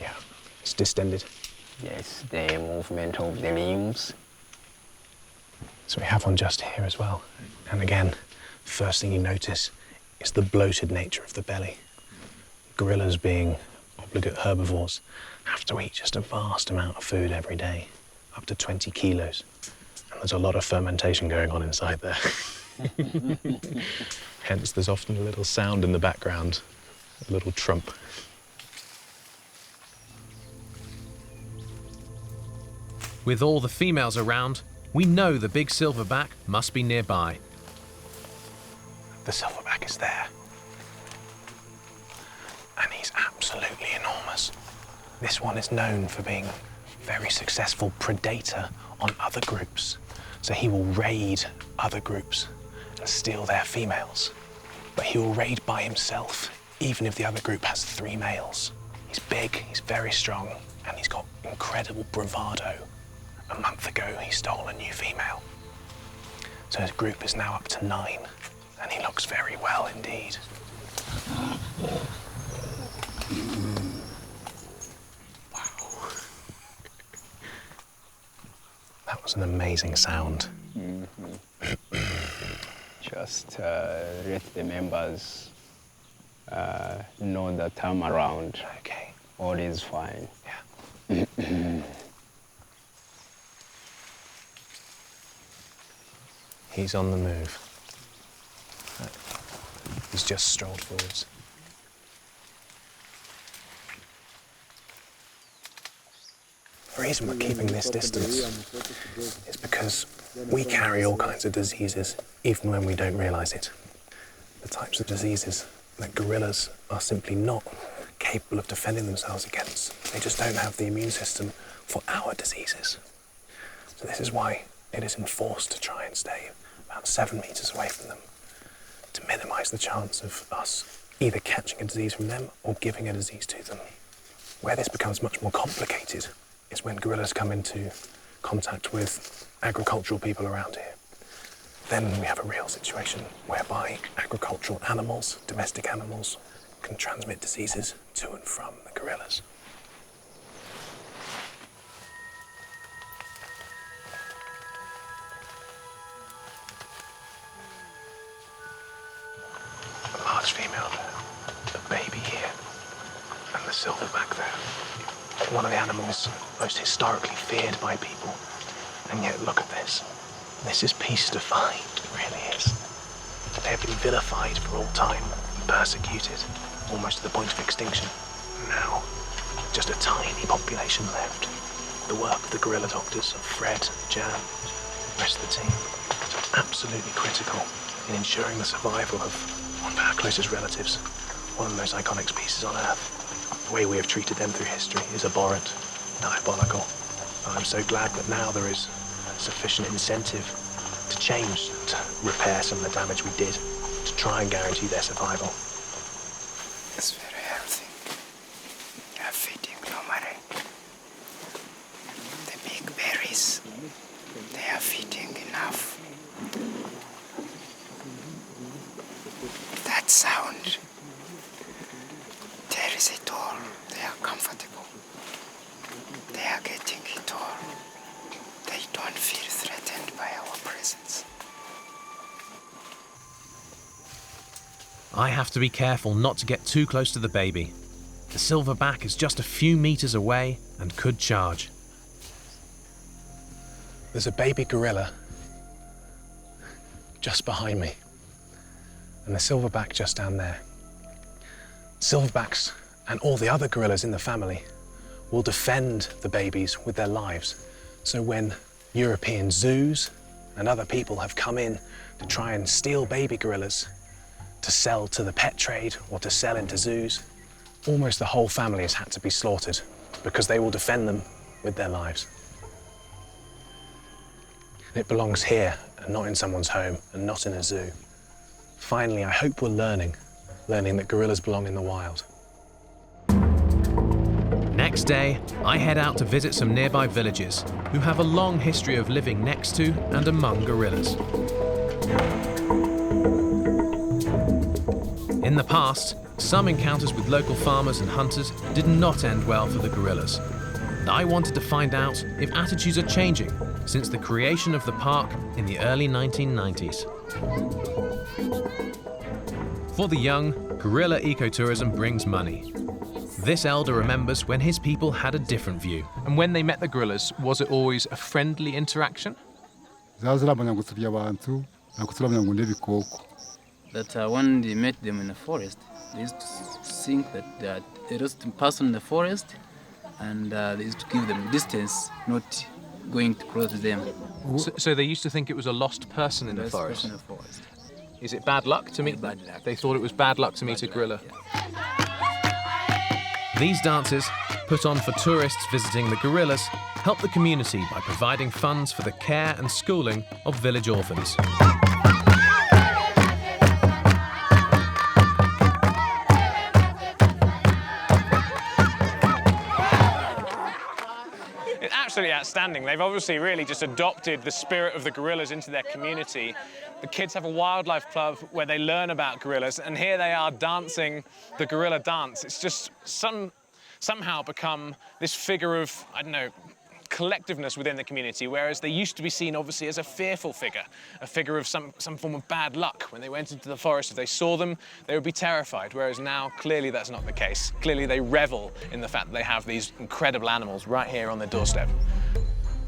Yeah, it's distended. Yes, the movement of the limbs. So we have one just here as well. And again, first thing you notice is the bloated nature of the belly. Gorillas, being obligate herbivores, have to eat just a vast amount of food every day, up to 20 kilos. And there's a lot of fermentation going on inside there. Hence, there's often a little sound in the background, a little trump. With all the females around, we know the big silverback must be nearby. The silverback is there. And he's absolutely enormous. This one is known for being a very successful predator on other groups. So he will raid other groups and steal their females. But he will raid by himself, even if the other group has 3 males. He's big, he's very strong, and he's got incredible bravado. A month ago, he stole a new female. So his group is now up to 9, and he looks very well indeed. Wow. That was an amazing sound. Just let the members know that I'm around. Okay. All is fine. Yeah. He's on the move. He's just strolled forwards. The reason we're keeping this distance is because we carry all kinds of diseases even when we don't realise it. The types of diseases that gorillas are simply not capable of defending themselves against. They just don't have the immune system for our diseases. So this is why it is enforced to try and stay about 7 metres away from them, to minimise the chance of us either catching a disease from them or giving a disease to them. Where this becomes much more complicated is when gorillas come into contact with agricultural people around here. Then we have a real situation whereby agricultural animals, domestic animals, can transmit diseases to and from the gorillas. A large female there, a baby here, and the silverback there. One of the animals most historically feared by people. And yet look at this. This is peace-defying, it really is. They have been vilified for all time, persecuted, almost to the point of extinction. Now, just a tiny population left. The work of the gorilla doctors, of Fred, Jan, the rest of the team, is absolutely critical in ensuring the survival of one of our closest relatives, one of the most iconic species on Earth. The way we have treated them through history is abhorrent, diabolical. And I'm so glad that now there is sufficient incentive to change, to repair some of the damage we did, to try and guarantee their survival. It's very healthy. They are feeding normally. The big berries, they are feeding enough. That sound, there is it all. They are comfortable. They are getting it all. They don't feel threatened by our presence. I have to be careful not to get too close to the baby. The silverback is just a few meters away and could charge. There's a baby gorilla just behind me, and the silverback just down there. Silverbacks and all the other gorillas in the family will defend the babies with their lives. So when European zoos and other people have come in to try and steal baby gorillas to sell to the pet trade or to sell into zoos, almost the whole family has had to be slaughtered because they will defend them with their lives. It belongs here and not in someone's home and not in a zoo. Finally, I hope we're learning that gorillas belong in the wild. Next day, I head out to visit some nearby villages who have a long history of living next to and among gorillas. In the past, some encounters with local farmers and hunters did not end well for the gorillas. And I wanted to find out if attitudes are changing since the creation of the park in the early 1990s. For the young, gorilla ecotourism brings money. This elder remembers when his people had a different view. And when they met the gorillas, was it always a friendly interaction? That when they met them in the forest, they used to think that there is a person in the forest, and they used to give them distance, not going to close to them. So they used to think it was a lost person in the forest? Is it bad luck to meet them? Bad luck. They thought it was bad luck to meet a gorilla. Yeah. These dances, put on for tourists visiting the gorillas, help the community by providing funds for the care and schooling of village orphans. It's absolutely outstanding. They've obviously really just adopted the spirit of the gorillas into their community. The kids have a wildlife club where they learn about gorillas, and here they are dancing the gorilla dance. It's just somehow become this figure of, I don't know, collectiveness within the community, whereas they used to be seen obviously as a fearful figure, a figure of some form of bad luck. When they went into the forest, if they saw them, they would be terrified, whereas now clearly that's not the case. Clearly they revel in the fact that they have these incredible animals right here on their doorstep.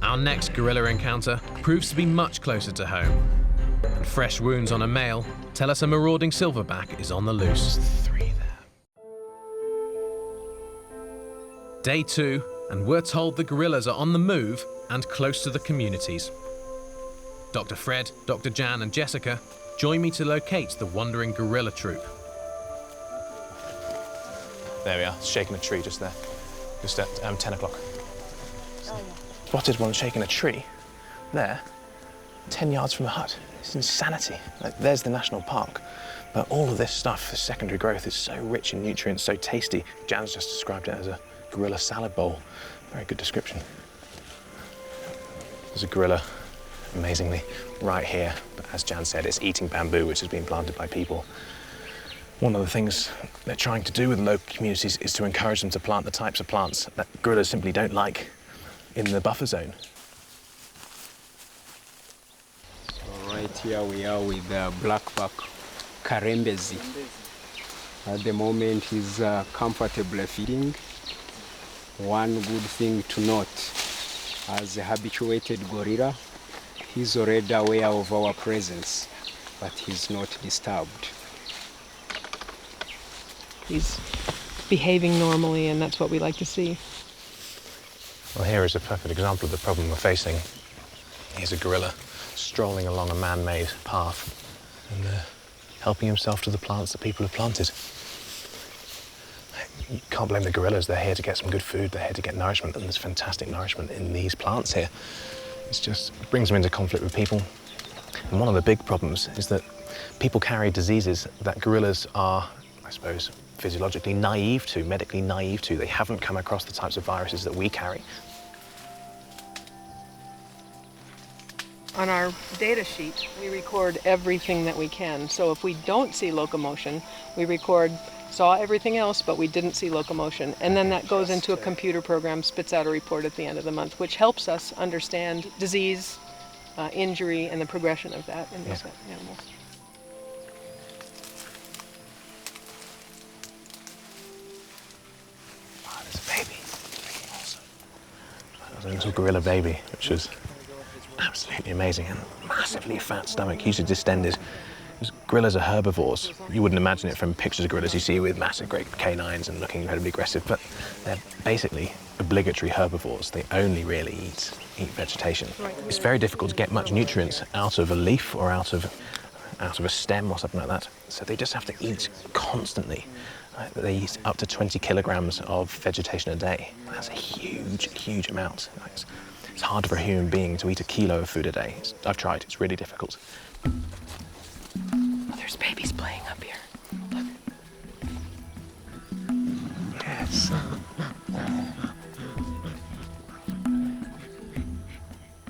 Our next gorilla encounter proves to be much closer to home. And fresh wounds on a male tell us a marauding silverback is on the loose. There's 3 there. Day 2, and we're told the gorillas are on the move and close to the communities. Dr. Fred, Dr. Jan and Jessica join me to locate the wandering gorilla troop. There we are, shaking a tree just there, just at 10 o'clock. Spotted one shaking a tree there, 10 yards from the hut. It's insanity. Like, there's the national park. But all of this stuff, this secondary growth, is so rich in nutrients, so tasty. Jan's just described it as a gorilla salad bowl. Very good description. There's a gorilla, amazingly, right here. But as Jan said, it's eating bamboo, which has been planted by people. One of the things they're trying to do with local communities is to encourage them to plant the types of plants that gorillas simply don't like in the buffer zone. So right here we are with blackback Karembezi. At the moment he's comfortably feeding. One good thing to note, as a habituated gorilla, he's already aware of our presence, but he's not disturbed. He's behaving normally, and that's what we like to see. Well, here is a perfect example of the problem we're facing. Here's a gorilla strolling along a man-made path and helping himself to the plants that people have planted. You can't blame the gorillas. They're here to get some good food. They're here to get nourishment, and there's fantastic nourishment in these plants here. It brings them into conflict with people. And one of the big problems is that people carry diseases that gorillas are, I suppose, physiologically naive to, medically naive to. They haven't come across the types of viruses that we carry. On our data sheet, we record everything that we can. So if we don't see locomotion, we saw everything else, but we didn't see locomotion. And then that goes into a computer program, spits out a report at the end of the month, which helps us understand disease, injury, and the progression of that in those animals. Oh, there's a baby. Awesome. There's a little gorilla baby, which was absolutely amazing, and massively fat stomach, hugely distended. Gorillas are herbivores. You wouldn't imagine it from pictures of gorillas you see with massive great canines and looking incredibly aggressive, but they're basically obligatory herbivores. They only really eat vegetation. It's very difficult to get much nutrients out of a leaf or out of a stem or something like that, so they just have to eat constantly. They eat up to 20 kilograms of vegetation a day. That's a huge, huge amount. It's hard for a human being to eat a kilo of food a day. I've tried, it's really difficult. Oh, there's babies playing up here. Look. Yes.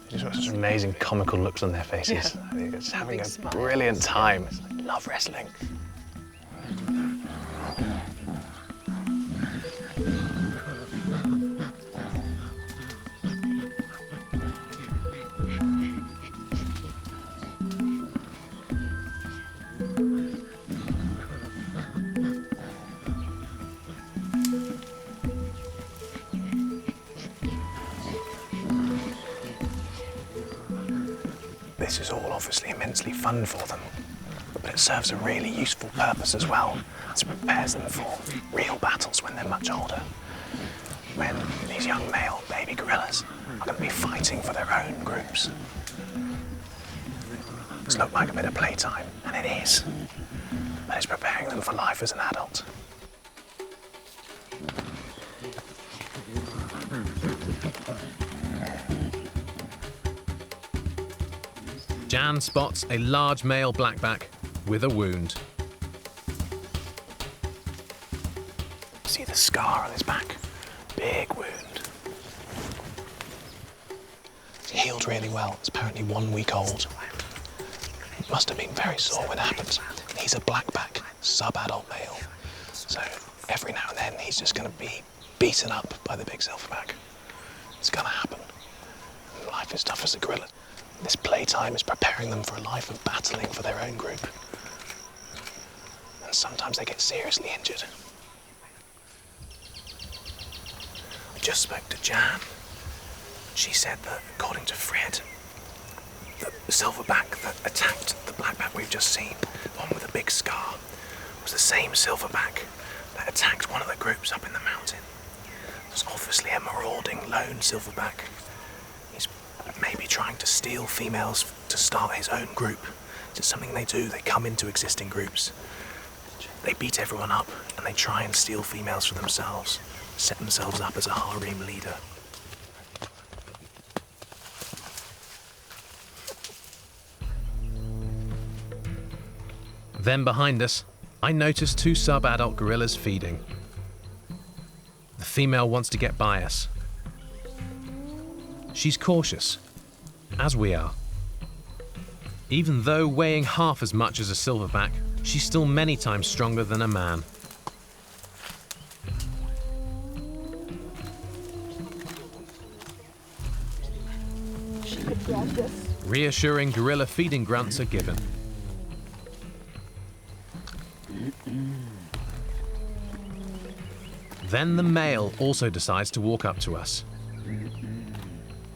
Just got such amazing comical looks on their faces. Yeah. They're just having a brilliant time. I love wrestling. This is all obviously immensely fun for them, but it serves a really useful purpose as well. It prepares them for real battles when they're much older, when these young male baby gorillas are going to be fighting for their own groups. It's looked like a bit of playtime, and it is, but it's preparing them for life as an adult. Jan spots a large male blackback with a wound. See the scar on his back? Big wound. It's healed really well. It's apparently 1 week old. It must have been very sore when it happened. He's a blackback, sub-adult male. So every now and then he's just going to be beaten up by the big silverback. It's going to happen. Life is tough as a gorilla. This playtime is preparing them for a life of battling for their own group. And sometimes they get seriously injured. I just spoke to Jan. She said that, according to Fred, that the silverback that attacked the blackback we've just seen, the one with the big scar, was the same silverback that attacked one of the groups up in the mountain. It's obviously a marauding lone silverback. He's maybe trying to steal females to start his own group. It's something they do. They come into existing groups. They beat everyone up and they try and steal females for themselves, set themselves up as a harem leader. Then behind us, I notice 2 sub-adult gorillas feeding. The female wants to get by us. She's cautious, as we are. Even though weighing half as much as a silverback, she's still many times stronger than a man. Reassuring gorilla feeding grunts are given. Then the male also decides to walk up to us.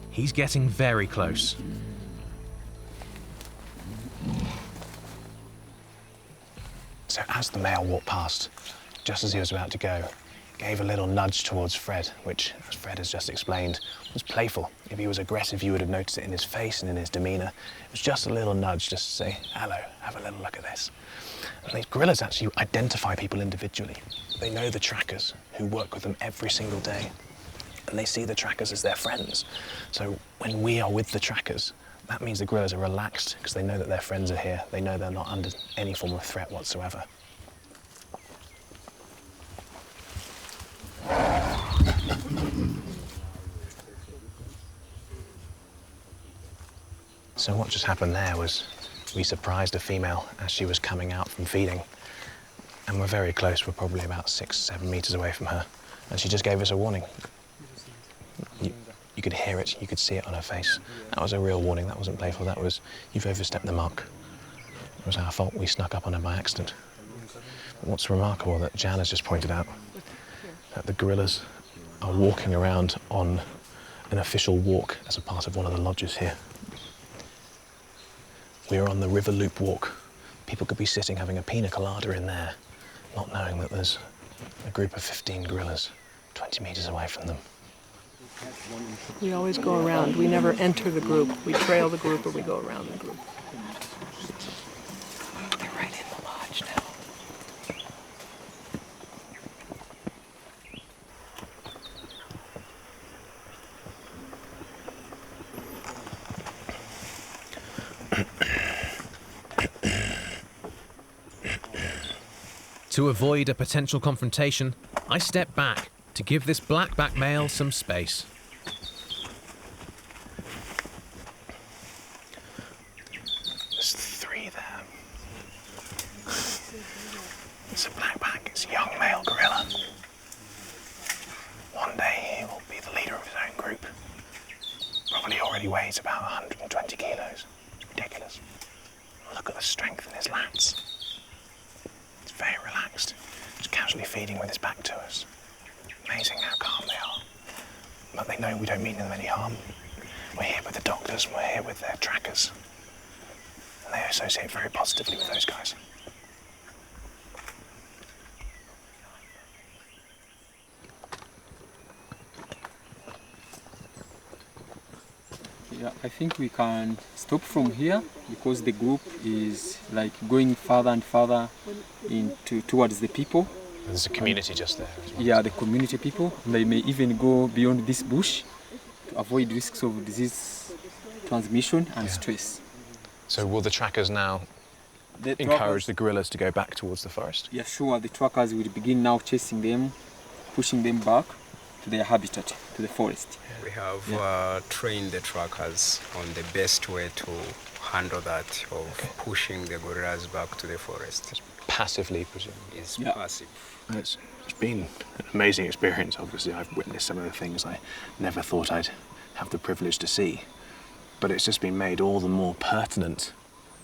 He's getting very close. So as the male walked past, just as he was about to go, gave a little nudge towards Fred, which, as Fred has just explained, was playful. If he was aggressive, you would have noticed it in his face and in his demeanour. It was just a little nudge just to say, hello, have a little look at this. And these gorillas actually identify people individually. They know the trackers who work with them every single day. And they see the trackers as their friends. So when we are with the trackers, that means the gorillas are relaxed because they know that their friends are here. They know they're not under any form of threat whatsoever. So what just happened there was we surprised a female as she was coming out from feeding. And we're very close, we're probably about 6-7 meters away from her. And she just gave us a warning. You could hear it, you could see it on her face. That was a real warning, that wasn't playful, that was, you've overstepped the mark. It was our fault, we snuck up on her by accident. But what's remarkable that Jan has just pointed out, that the gorillas are walking around on an official walk as a part of one of the lodges here. We are on the River Loop walk. People could be sitting having a pina colada in there, not knowing that there's a group of 15 gorillas 20 meters away from them. We always go around. We never enter the group. We trail the group or we go around the group. They're right in the lodge now. To avoid a potential confrontation, I step back to give this blackback male some space. There's 3 there. It's a blackback, it's a young male gorilla. One day he will be the leader of his own group. Probably already weighs about 120 kilos. Ridiculous. Look at the strength in his lats. He's very relaxed, just casually feeding with his back to us. Amazing how calm they are. But they know we don't mean them any harm. We're here with the doctors, and we're here with their trackers. And they associate very positively with those guys. Yeah, I think we can stop from here because the group is like going further and further towards the people. There's a community just there as well. Yeah, the community people. They may even go beyond this bush to avoid risks of disease transmission and stress. So will the trackers now encourage the gorillas to go back towards the forest? Yeah, sure. The trackers will begin now chasing them, pushing them back to their habitat, to the forest. We have trained the trackers on the best way to handle that of pushing the gorillas back to the forest. Passively, presumably. It's passive. It's been an amazing experience. Obviously, I've witnessed some of the things I never thought I'd have the privilege to see. But it's just been made all the more pertinent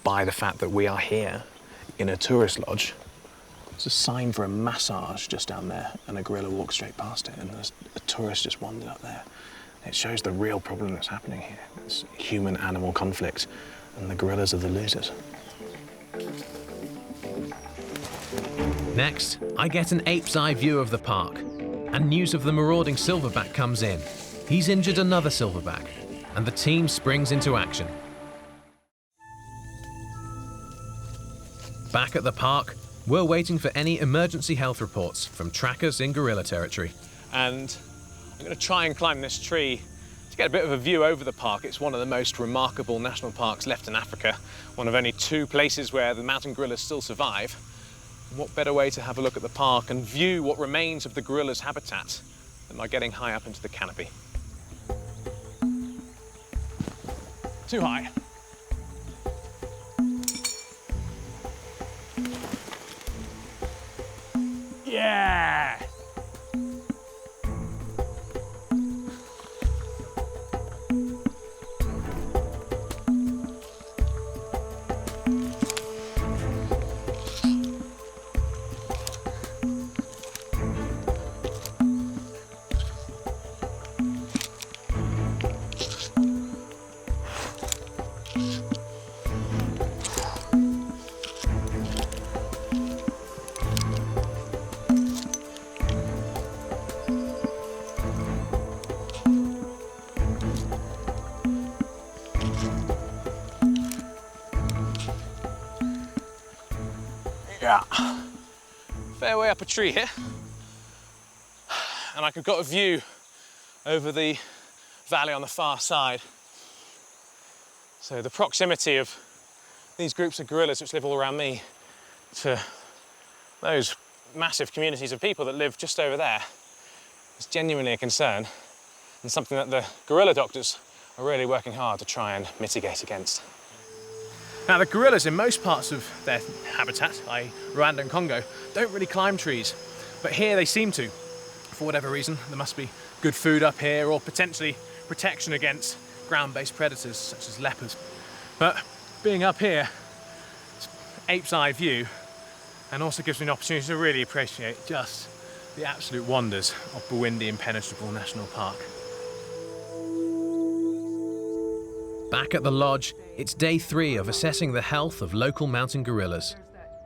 by the fact that we are here in a tourist lodge. There's a sign for a massage just down there, and a gorilla walked straight past it, and there's a tourist just wandered up there. It shows the real problem that's happening here. It's human-animal conflict, and the gorillas are the losers. Next, I get an ape's eye view of the park. and news of the marauding silverback comes in. He's injured another silverback, and the team springs into action. Back at the park, we're waiting for any emergency health reports from trackers in gorilla territory. And I'm going to try and climb this tree to get a bit of a view over the park. It's one of the most remarkable national parks left in Africa, one of only 2 places where the mountain gorillas still survive. And what better way to have a look at the park and view what remains of the gorilla's habitat than by getting high up into the canopy. Too high. Yeah! Yeah, fair way up a tree here, and I've got a view over the valley on the far side. So the proximity of these groups of gorillas which live all around me to those massive communities of people that live just over there is genuinely a concern, and something that the gorilla doctors are really working hard to try and mitigate against. Now, the gorillas in most parts of their habitat, i.e. Rwanda and Congo, don't really climb trees, but here they seem to. For whatever reason, there must be good food up here, or potentially protection against ground-based predators such as leopards. But being up here, it's ape's eye view, and also gives me an opportunity to really appreciate just the absolute wonders of Bwindi Impenetrable National Park. Back at the lodge, it's day 3 of assessing the health of local mountain gorillas,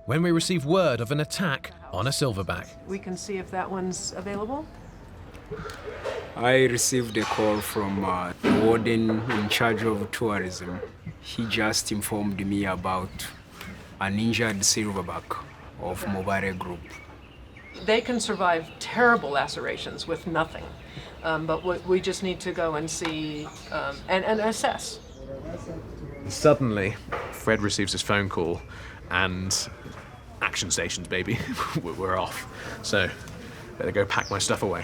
when we receive word of an attack on a silverback. We can see if that one's available. I received a call from the warden in charge of tourism. He just informed me about an injured silverback of Mobare group. They can survive terrible lacerations with nothing, but we just need to go and see and assess. Suddenly, Fred receives his phone call, and action stations, baby. We're off. So, better go pack my stuff away.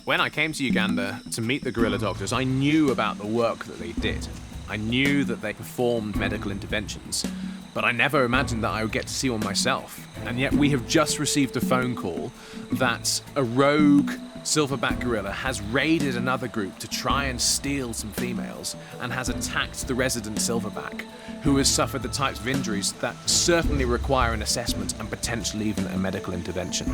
When I came to Uganda to meet the gorilla doctors, I knew about the work that they did. I knew that they performed medical interventions, but I never imagined that I would get to see one myself. And yet we have just received a phone call that a rogue silverback gorilla has raided another group to try and steal some females and has attacked the resident silverback, who has suffered the types of injuries that certainly require an assessment and potentially even a medical intervention.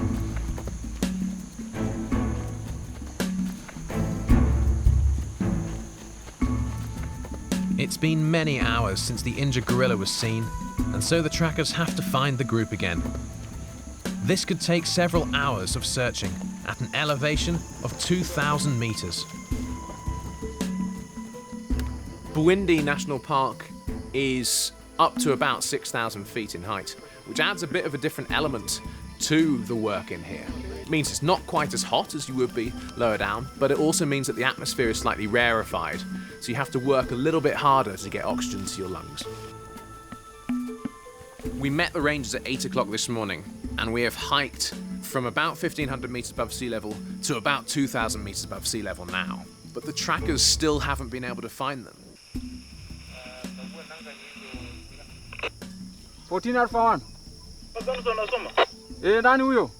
It's been many hours since the injured gorilla was seen, and so the trackers have to find the group again. This could take several hours of searching at an elevation of 2,000 meters. Bwindi National Park is up to about 6,000 feet in height, which adds a bit of a different element to the work in here. It means it's not quite as hot as you would be lower down, but it also means that the atmosphere is slightly rarefied, so you have to work a little bit harder to get oxygen to your lungs. We met the rangers at 8 o'clock this morning, and we have hiked from about 1,500 meters above sea level to about 2,000 meters above sea level now. But the trackers still haven't been able to find them. 14 Alpha 1. Nani huyo?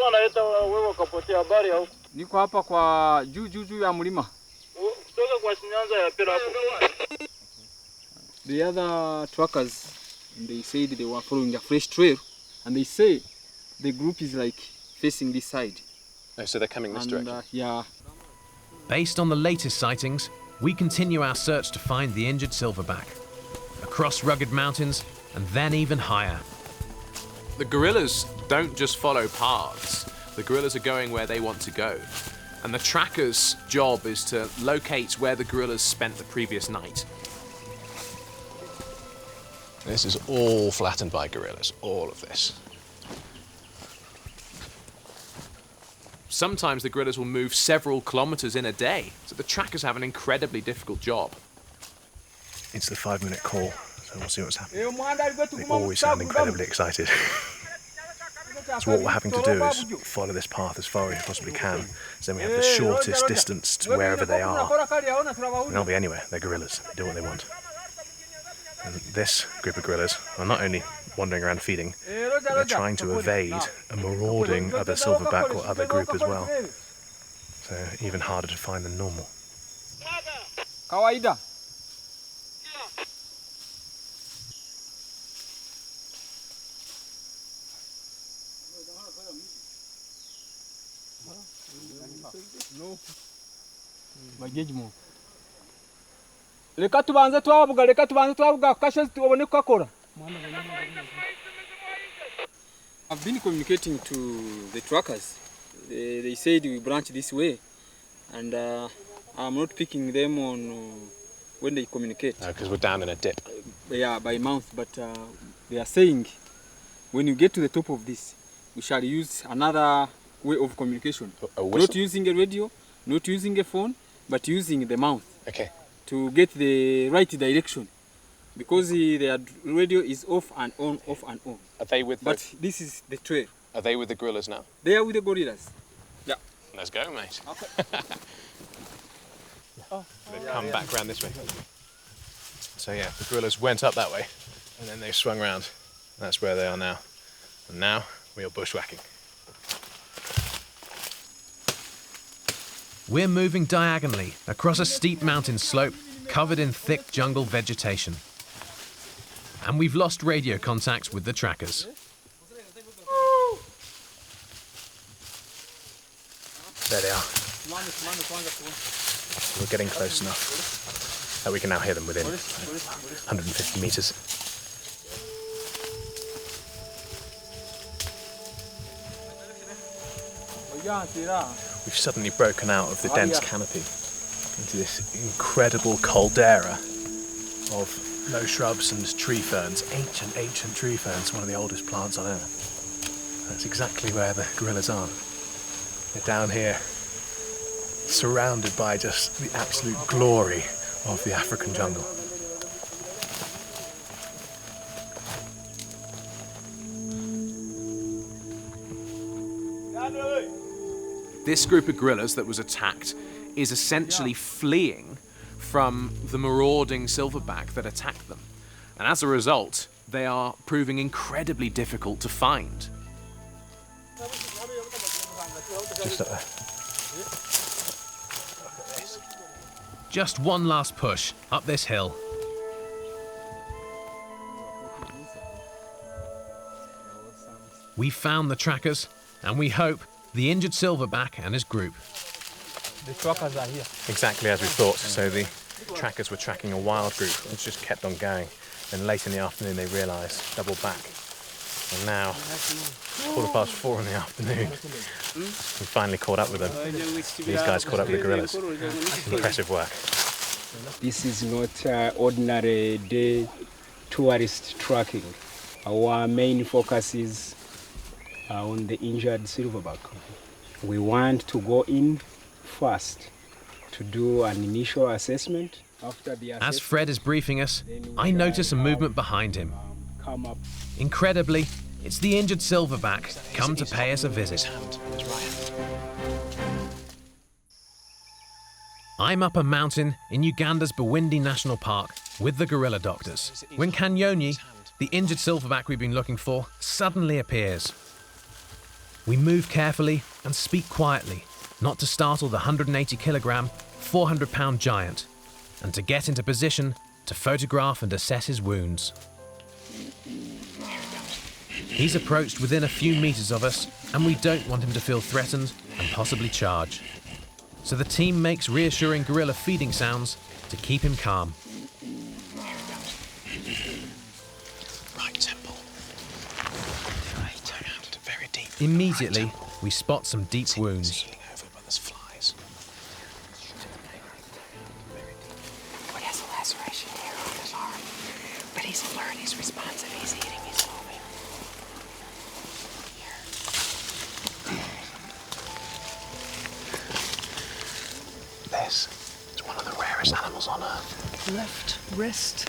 Anaita wewe kapotea habari au? Niko hapa kwa juu ya mlima. Kutoka kwa Sinyanza ya pira hapo. The other trackers, they said they were following a fresh trail, and they say the group is like facing this side. Oh, so they're coming this direction? Yeah. Based on the latest sightings, we continue our search to find the injured silverback, across rugged mountains and then even higher. The gorillas don't just follow paths. The gorillas are going where they want to go. And the tracker's job is to locate where the gorillas spent the previous night. This is all flattened by gorillas, all of this. Sometimes the gorillas will move several kilometers in a day, so the trackers have an incredibly difficult job. It's the 5-minute call, so we'll see what's happening. They always sound incredibly excited. So what we're having to do is follow this path as far as we possibly can, so then we have the shortest distance to wherever they are. And they'll be anywhere, they're gorillas, they do what they want. And this group of gorillas are not only wandering around feeding, but they're trying to evade a marauding other silverback or other group as well. So even harder to find than normal. Kawaida. No. Magejmo. Leka tubanze twabuga kashe tubone kwakora. I've been communicating to the trackers. They said we branch this way, and I'm not picking them on when they communicate. Because we're down in a dip. Yeah, by mouth, but they are saying when you get to the top of this, we shall use another way of communication. Not using a radio, not using a phone, but using the mouth. Okay. To get the right direction. Because the radio is off and on, off and on. Are they with But this is the trail. Are they with the gorillas now? They are with the gorillas. Yeah. Let's go, mate. Okay. They've come back round this way. So yeah, the gorillas went up that way, and then they swung round. That's where they are now. And now we are bushwhacking. We're moving diagonally across a steep mountain slope covered in thick jungle vegetation. And we've lost radio contact with the trackers. There they are. We're getting close enough that we can now hear them within 150 meters. We've suddenly broken out of the dense canopy into this incredible caldera of low shrubs and tree ferns, ancient tree ferns, one of the oldest plants on Earth. That's exactly where the gorillas are. They're down here, surrounded by just the absolute glory of the African jungle. This group of gorillas that was attacked is essentially fleeing from the marauding silverback that attacked them. And as a result, they are proving incredibly difficult to find. Just up there. Just one last push up this hill. We found the trackers, and we hope the injured silverback and his group. The trackers are here. Exactly as we thought. So the trackers were tracking a wild group, which just kept on going. And late in the afternoon, they realised, double back. And now, 4:15 in the afternoon, we finally caught up with them. These guys caught up with the gorillas. Impressive work. This is not ordinary day tourist tracking. Our main focus is on the injured silverback. We want to go in first to do an initial assessment. After the assessment, As Fred is briefing us, I notice a movement behind him. come up. Incredibly, it's the injured silverback come to pay us a visit. I'm up a mountain in Uganda's Bwindi National Park with the gorilla doctors when Kanyonyi, the injured silverback we've been looking for, suddenly appears. We move carefully and speak quietly, not to startle the 180-kilogram, 400-pound giant, and to get into position to photograph and assess his wounds. He's approached within a few meters of us, and we don't want him to feel threatened and possibly charge. So the team makes reassuring gorilla feeding sounds to keep him calm. Right temple. Right hand, very Immediately, we spot some deep wounds. He has a laceration here on his arm, but he's alert, he's responsive, he's eating, he's moving. This is one of the rarest animals on Earth. Left wrist.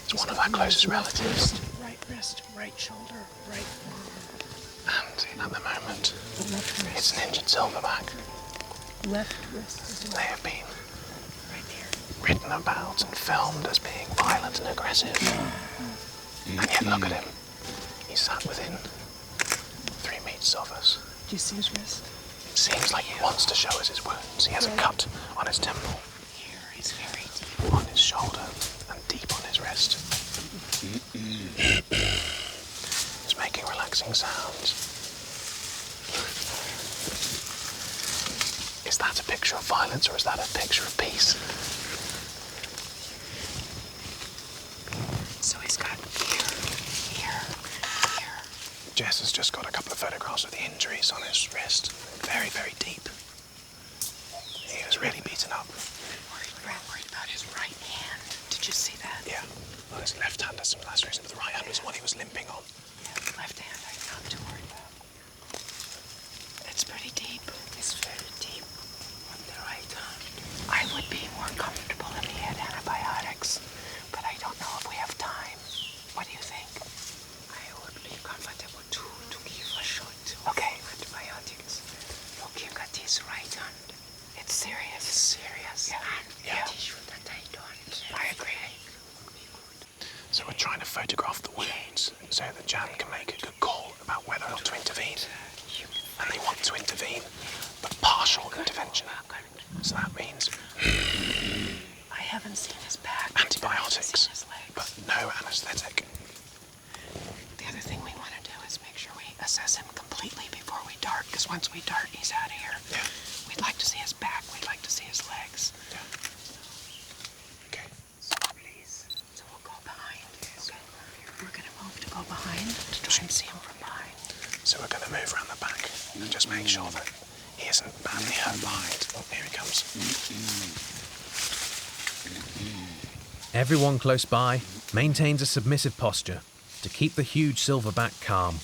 It's one of our closest relatives. Right wrist, right shoulder, right arm. And at the moment, The left wrist. it's an injured silverback. Left wrist as well. They have been written about and filmed as being violent and aggressive. And yet look at him. He's sat within 3 meters of us. Do you see his wrist? It seems like he wants to show us his wounds. He has a cut on his temple. Here, he's very deep. On his shoulder and deep on his wrist. He's making relaxing sounds. Is that a picture of violence or is that a picture of peace? So he's got here. Jess has just got a couple of photographs of the injuries on his wrist. Very, very deep. He was really beaten up. Worried about his right hand. Did you see that? Yeah. Well, his left hand has some lacerations, but the right hand was the one he was limping on. Yeah, left hand I'm not too worried about. It's pretty deep. It's very deep on the right hand. I would be more comfortable if he had antibiotics, but I don't know if we have time. What do you think? I would be comfortable to give a shot of antibiotics. Look, you got his right hand. It's serious. It's serious. Yeah. Tissue that I don't. I agree. So we're trying to photograph the wounds so that Jan can make a good call about whether or not to intervene. And they want to intervene, but partial intervention. So that means I haven't seen his back. antibiotics, but no anaesthetic. The other thing we want to do is make sure we assess him completely before we dart, because once we dart, he's out of here. Yeah. We'd like to see his back. We'd like to see his legs. Yeah. Okay. So please. So we'll go behind. Okay. We're going to move to go behind to try and see him from behind. So we're going to move around the back and just make sure that he isn't badly hurt behind. Oh, here he comes. Everyone close by maintains a submissive posture to keep the huge silverback calm.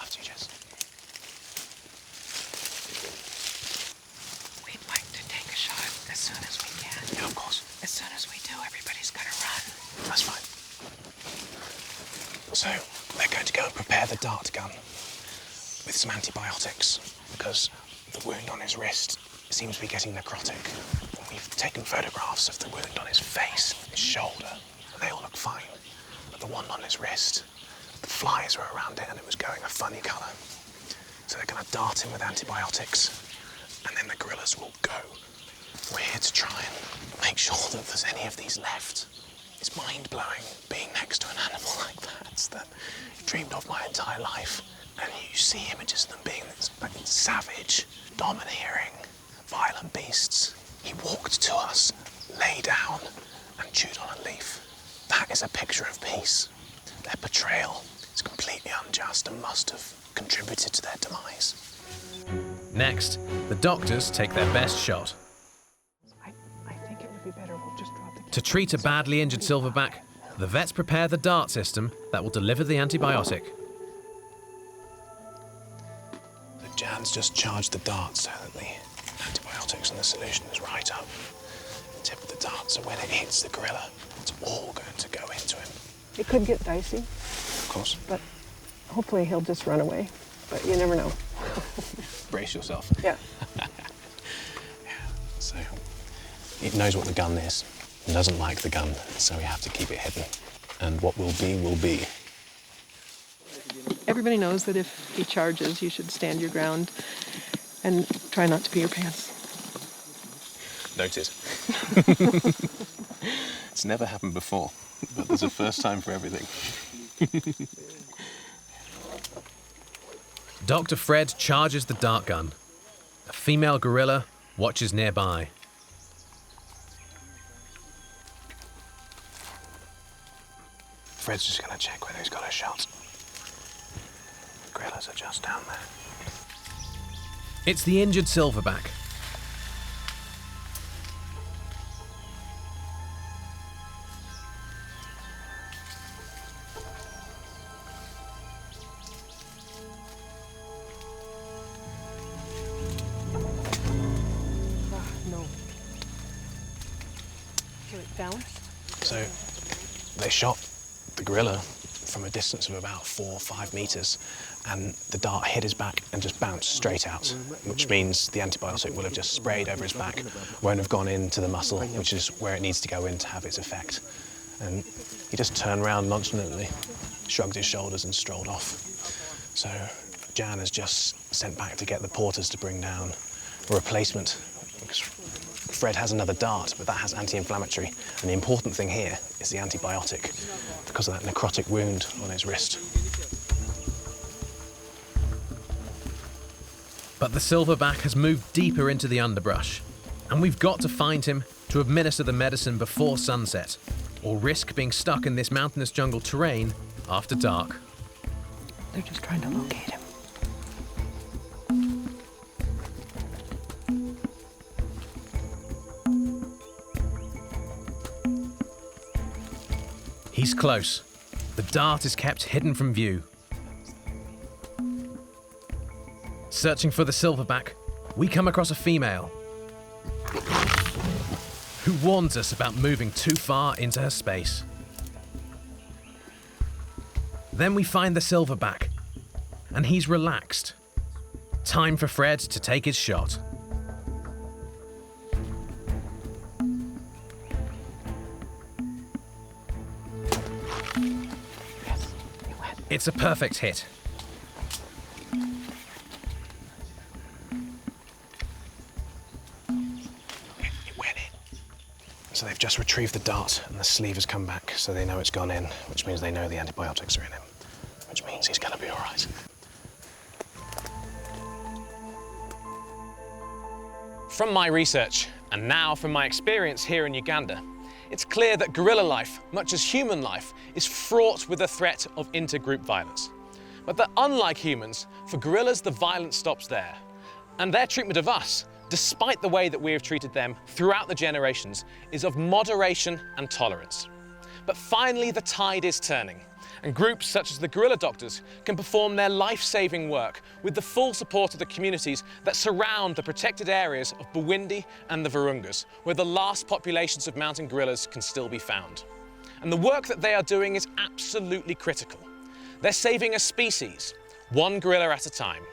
After you, Jess. We'd like to take a shot as soon as we can. Yeah, of course. As soon as we do, everybody's going to run. That's fine. So they're going to go and prepare the dart gun with some antibiotics because the wound on his wrist seems to be getting necrotic. We've taken photographs of the wound on his face, his shoulder, and they all look fine. But the one on his wrist, the flies were around it and it was going a funny colour. So they're going to dart him with antibiotics and then the gorillas will go. We're here to try and make sure that there's any of these left. It's mind-blowing being next to an animal like that I've dreamed of my entire life. And you see images of them being this savage, domineering, violent beasts. He walked to us, lay down, and chewed on a leaf. That is a picture of peace. Their betrayal is completely unjust and must have contributed to their demise. Next, the doctors take their best shot. I think it would be better we'll just drop the... To treat a badly injured silverback, the vets prepare the dart system that will deliver the antibiotic. The Jan's just charged the dart so that the antibiotics in the solution is right up the tip of the dart, so when it hits the gorilla, it's all going to go into him. It could get dicey, Of course. but hopefully he'll just run away. But you never know. Brace yourself. Yeah. So it knows what the gun is. It doesn't like the gun, so we have to keep it hidden. And what will be, will be. Everybody knows that if he charges, you should stand your ground and try not to pee your pants. Noted. It's never happened before, but there's a first time for everything. Dr. Fred charges the dart gun. A female gorilla watches nearby. Fred's just going to check whether he's got a shot. The gorillas are just down there. It's the injured silverback. No. Kill it down. So they shot the gorilla from a distance of about 4 or 5 meters, and the dart hit his back and just bounced straight out, which means the antibiotic will have just sprayed over his back, won't have gone into the muscle, which is where it needs to go in to have its effect. And he just turned around nonchalantly, shrugged his shoulders and strolled off. So Jan has just sent back to get the porters to bring down a replacement, because Fred has another dart, but that has anti-inflammatory, and the important thing here is the antibiotic, because of that necrotic wound on his wrist. But the silverback has moved deeper into the underbrush, and we've got to find him to administer the medicine before sunset, or risk being stuck in this mountainous jungle terrain after dark. They're just trying to locate him. He's close. The dart is kept hidden from view. Searching for the silverback, we come across a female who warns us about moving too far into her space. Then we find the silverback, and he's relaxed. Time for Fred to take his shot. It's a perfect hit. It went in. So they've just retrieved the dart and the sleeve has come back, so they know it's gone in, which means they know the antibiotics are in him, which means he's going to be all right. From my research, and now from my experience here in Uganda, it's clear that gorilla life, much as human life, is fraught with the threat of intergroup violence. But that unlike humans, for gorillas the violence stops there. And their treatment of us, despite the way that we have treated them throughout the generations, is of moderation and tolerance. But finally the tide is turning, and groups such as the gorilla doctors can perform their life-saving work with the full support of the communities that surround the protected areas of Bwindi and the Virungas, where the last populations of mountain gorillas can still be found. And the work that they are doing is absolutely critical. They're saving a species, one gorilla at a time.